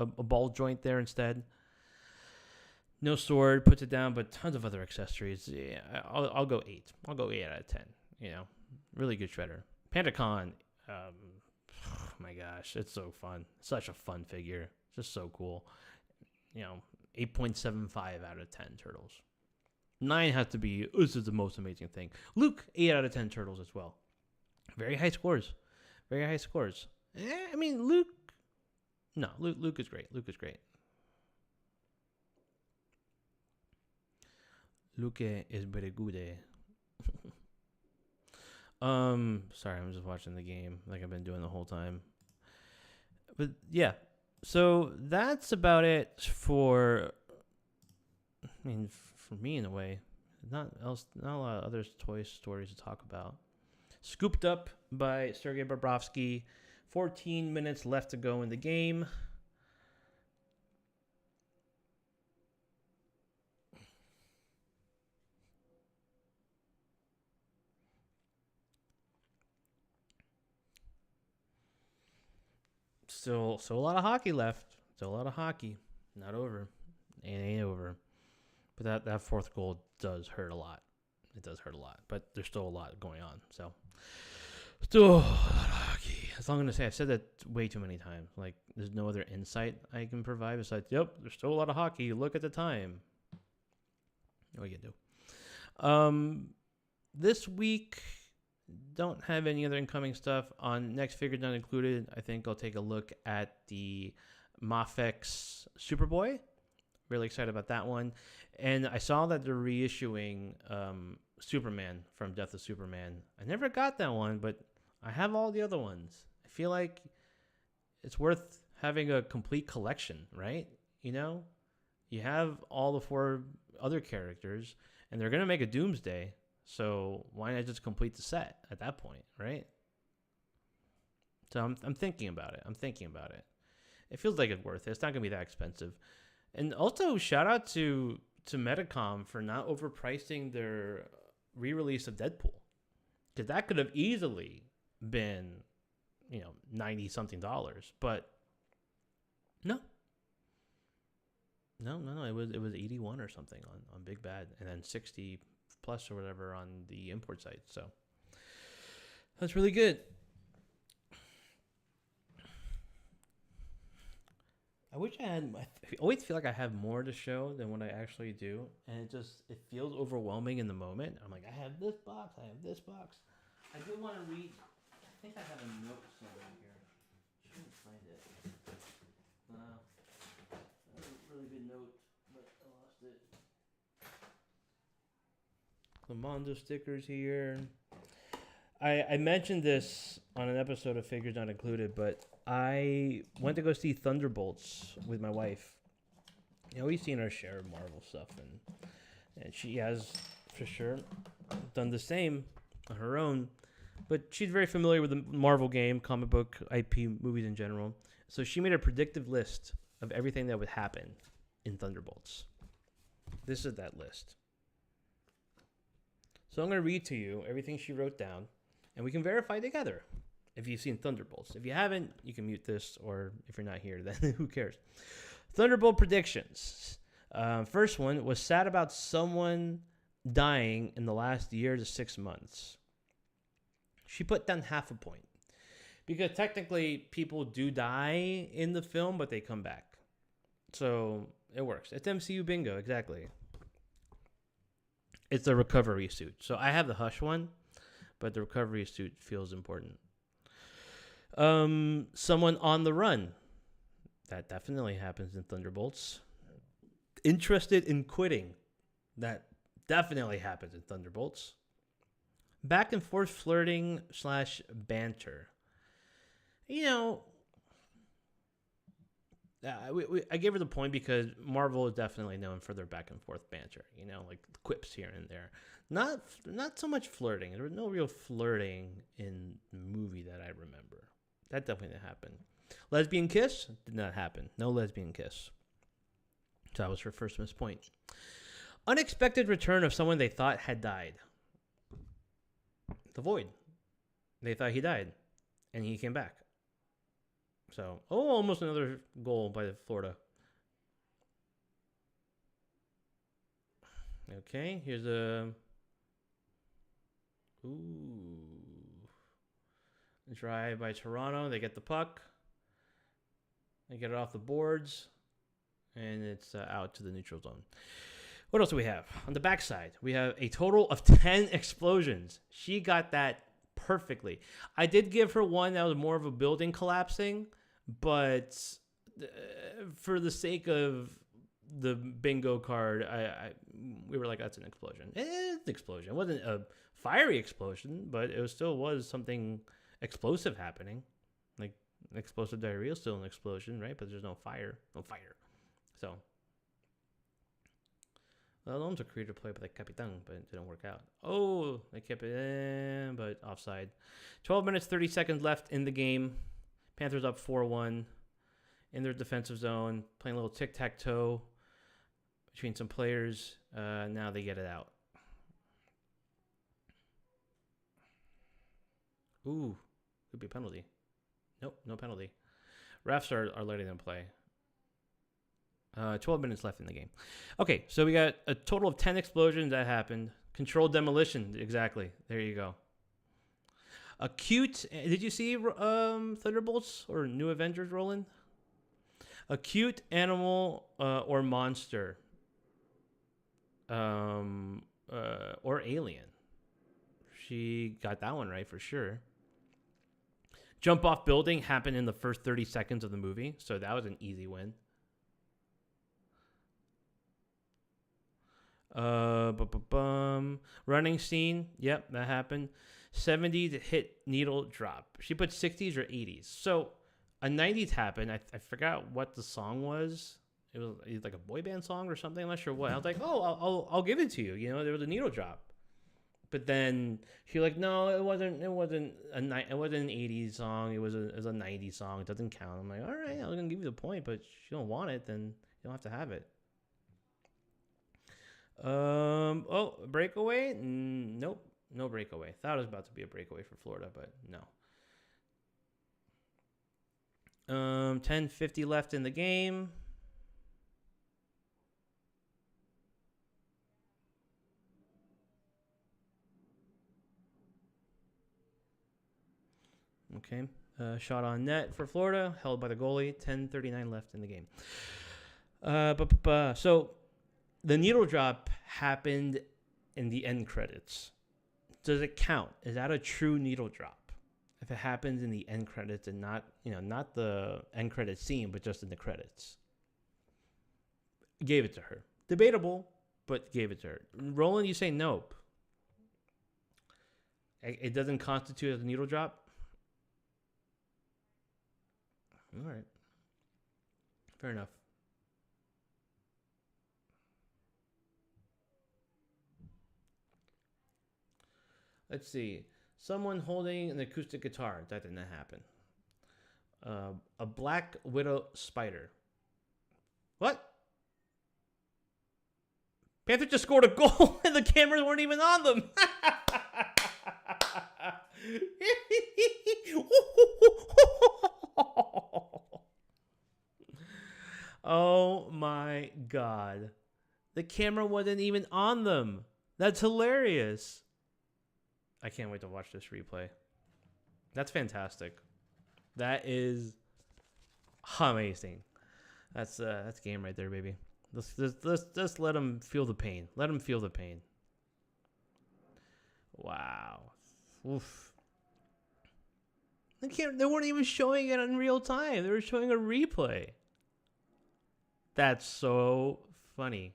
ball joint there instead. No sword, puts it down, but tons of other accessories. Yeah, I'll go 8. I'll go 8 out of 10. Really good Shredder. Pantacon, oh my gosh, it's so fun. Such a fun figure. Just so cool. 8.75 out of 10 turtles. 9 has to be, this is the most amazing thing. Luke, 8 out of 10 turtles as well. Very high scores. I mean, Luke is great. Luke is very good. Sorry, I'm just watching the game like I've been doing the whole time. But yeah, so that's about it for me in a way. Not a lot of other toy stories to talk about. Scooped up by Sergei Bobrovsky. 14 minutes left to go in the game. Still a lot of hockey left. Not over. It ain't over. But that fourth goal does hurt a lot. It does hurt a lot. But there's still a lot going on. So, still a lot of hockey. That's all I'm going to say. I've said that way too many times. Like, there's no other insight I can provide besides, yep, there's still a lot of hockey. Look at the time. What you do? This week, don't have any other incoming stuff. On next Figures Not Included, I think I'll take a look at the Mafex Superboy. Really excited about that one. And I saw that they're reissuing Superman from Death of Superman. I never got that one, but I have all the other ones. I feel like it's worth having a complete collection, right? You know, you have all the 4 other characters, and they're gonna make a Doomsday, so why not just complete the set at that point, right? So I'm thinking about it. It feels like it's worth it. It's not gonna be that expensive. And also, shout out to Metacom for not overpricing their re-release of Deadpool, because that could have easily been, $90 something, but no. It was 81 or something on Big Bad, and then 60 plus or whatever on the import site. So that's really good. I wish I always feel like I have more to show than what I actually do, and it feels overwhelming in the moment. I'm like, I have this box. I do want to read. I think I have a note somewhere here. I shouldn't find it. That was a really good note, but I lost it. The Mondo stickers here. I mentioned this on an episode of Figures Not Included, but I went to go see Thunderbolts with my wife. We've seen our share of Marvel stuff, and she has, for sure, done the same on her own. But she's very familiar with the Marvel game, comic book, IP, movies in general. So she made a predictive list of everything that would happen in Thunderbolts. This is that list. So I'm going to read to you everything she wrote down, and we can verify together if you've seen Thunderbolts. If you haven't, you can mute this, or if you're not here, then who cares? Thunderbolt predictions. First one was sad about someone dying in the last year to 6 months. She put down half a point, because technically people do die in the film, but they come back. So it works. It's MCU bingo, exactly. It's the recovery suit. So I have the Hush one, but the recovery suit feels important. Someone on the run. That definitely happens in Thunderbolts. Interested in quitting. That definitely happens in Thunderbolts. Back and forth flirting / banter. I gave her the point because Marvel is definitely known for their back and forth banter. Like quips here and there. Not so much flirting. There was no real flirting in the movie that I remember. That definitely didn't happen. Lesbian kiss? Did not happen. No lesbian kiss. So that was her first missed point. Unexpected return of someone they thought had died. The Void. They thought he died, and he came back. So, almost another goal by Florida. Okay, here's a... Drive by Toronto. They get the puck. They get it off the boards. And it's out to the neutral zone. What else do we have? On the backside, we have a total of 10 explosions. She got that perfectly. I did give her one that was more of a building collapsing, but for the sake of the bingo card, we were like, that's an explosion. It's an explosion. It wasn't a fiery explosion, but it still was something explosive happening. Like explosive diarrhea is still an explosion, right? But there's no fire. So... Well, Alonso a creator play by the Capitan, but it didn't work out. They kept it in, but offside. 12 minutes, 30 seconds left in the game. Panthers up 4-1 in their defensive zone, playing a little tic-tac-toe between some players. Now they get it out. Could be a penalty. Nope, no penalty. Refs are letting them play. 12 minutes left in the game. Okay, so we got a total of 10 explosions that happened. Controlled demolition, exactly. There you go. Acute. Did you see Thunderbolts or New Avengers rolling? Acute animal or monster. Or alien. She got that one right for sure. Jump off building happened in the first 30 seconds of the movie, so that was an easy win. Running scene. Yep, that happened. 70 to hit needle drop. She put 60s or 80s. So a 90s happened. I forgot what the song was. It was like a boy band song or something. I'm not sure what. I was like, oh, I'll give it to you. You know, there was a needle drop. But then she was like, no, it wasn't an 80s song. It was a 90s song. It doesn't count. I'm like, all right, I'm gonna give you the point, but if you don't want it, then you don't have to have it. Oh, breakaway? Nope, no breakaway. Thought it was about to be a breakaway for Florida, but no. 10:50 left in the game. Okay. Shot on net for Florida, held by the goalie. 10:39 left in the game. So the needle drop happened in the end credits. Does it count? Is that a true needle drop? If it happens in the end credits and not the end credit scene, but just in the credits. Gave it to her. Debatable, but gave it to her. Roland, you say nope. It doesn't constitute as a needle drop? All right. Fair enough. Let's see. Someone holding an acoustic guitar. That did not happen. A black widow spider. What? Panthers just scored a goal and the cameras weren't even on them. Oh my God. The camera wasn't even on them. That's hilarious. I can't wait to watch this replay. That's fantastic. That is amazing. That's game right there, baby. Let's let them feel the pain. Let them feel the pain. Wow. Oof. They weren't even showing it in real time. They were showing a replay. That's so funny.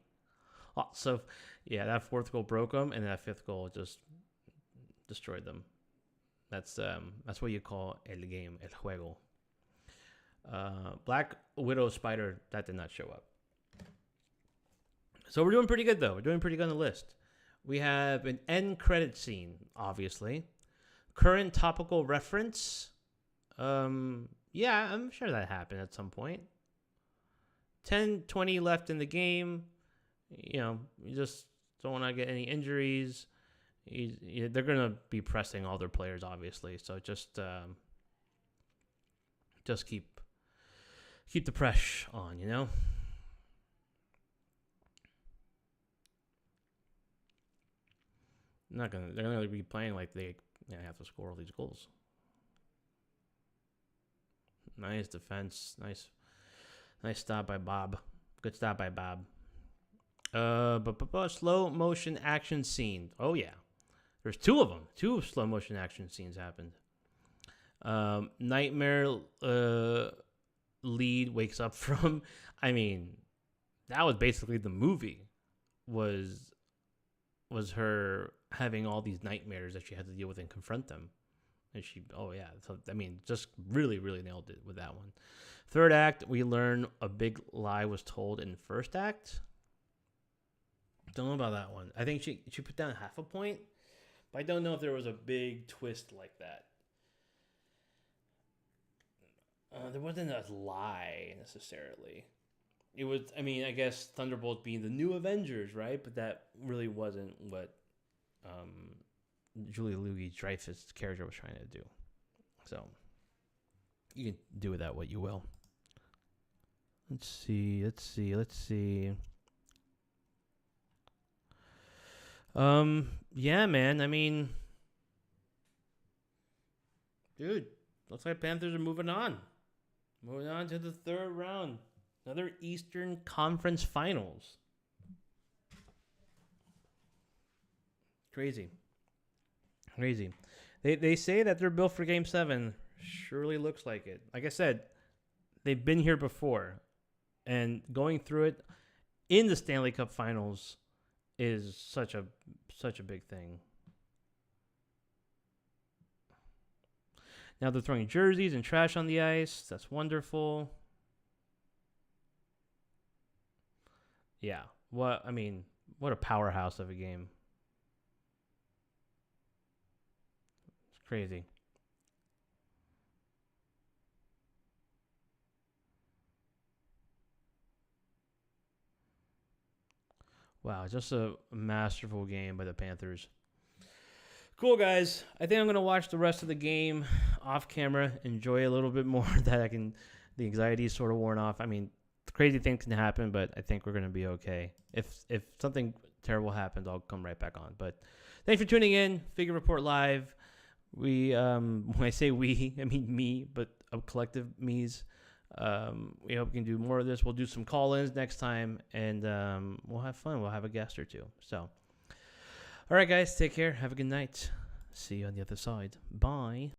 Oh, so, yeah, that fourth goal broke them, and that fifth goal just destroyed them. That's what you call el game, el juego. Black Widow Spider, that did not show up. So we're doing pretty good, though. We're doing pretty good on the list. We have an end credit scene, obviously. Current topical reference. Yeah, I'm sure that happened at some point. 10:20 left in the game. You just don't want to get any injuries. They're going to be pressing all their players, obviously. So just keep the press on, They're gonna be playing like they have to score all these goals. Nice defense. Nice stop by Bob. Good stop by Bob. But slow motion action scene. Oh yeah, there's two of them. Two slow motion action scenes happened. Nightmare lead wakes up from. I mean, that was basically the movie. Was her having all these nightmares that she had to deal with and confront them. And so, I mean, just really, really nailed it with that one. Third act, we learn a big lie was told in first act. Don't know about that one. I think she put down half a point, but I don't know if there was a big twist like that. There wasn't a lie necessarily. It was, I mean, I guess Thunderbolt being the new Avengers, right? But that really wasn't what Julia Louis-Dreyfus' character was trying to do. So you can do with that what you will. Let's see. Yeah, man. I mean, dude, looks like Panthers are moving on. Moving on to the third round. Another Eastern Conference Finals. Crazy. They say that they're built for Game 7. Surely looks like it. Like I said, they've been here before. And going through it in the Stanley Cup Finals is such a big thing. Now they're throwing jerseys and trash on the ice. That's wonderful. Yeah. What a powerhouse of a game. It's crazy. Wow, just a masterful game by the Panthers. Cool, guys. I think I'm going to watch the rest of the game off camera, enjoy a little bit more that the anxiety is sort of worn off. I mean, crazy things can happen, but I think we're going to be okay. If something terrible happens, I'll come right back on. But thanks for tuning in. Figure Report Live. We, when I say we, I mean me, but a collective me's. We hope we can do more of this. We'll do some call-ins next time, and we'll have fun. We'll have a guest or two. So, all right, guys, take care. Have a good night. See you on the other side. Bye.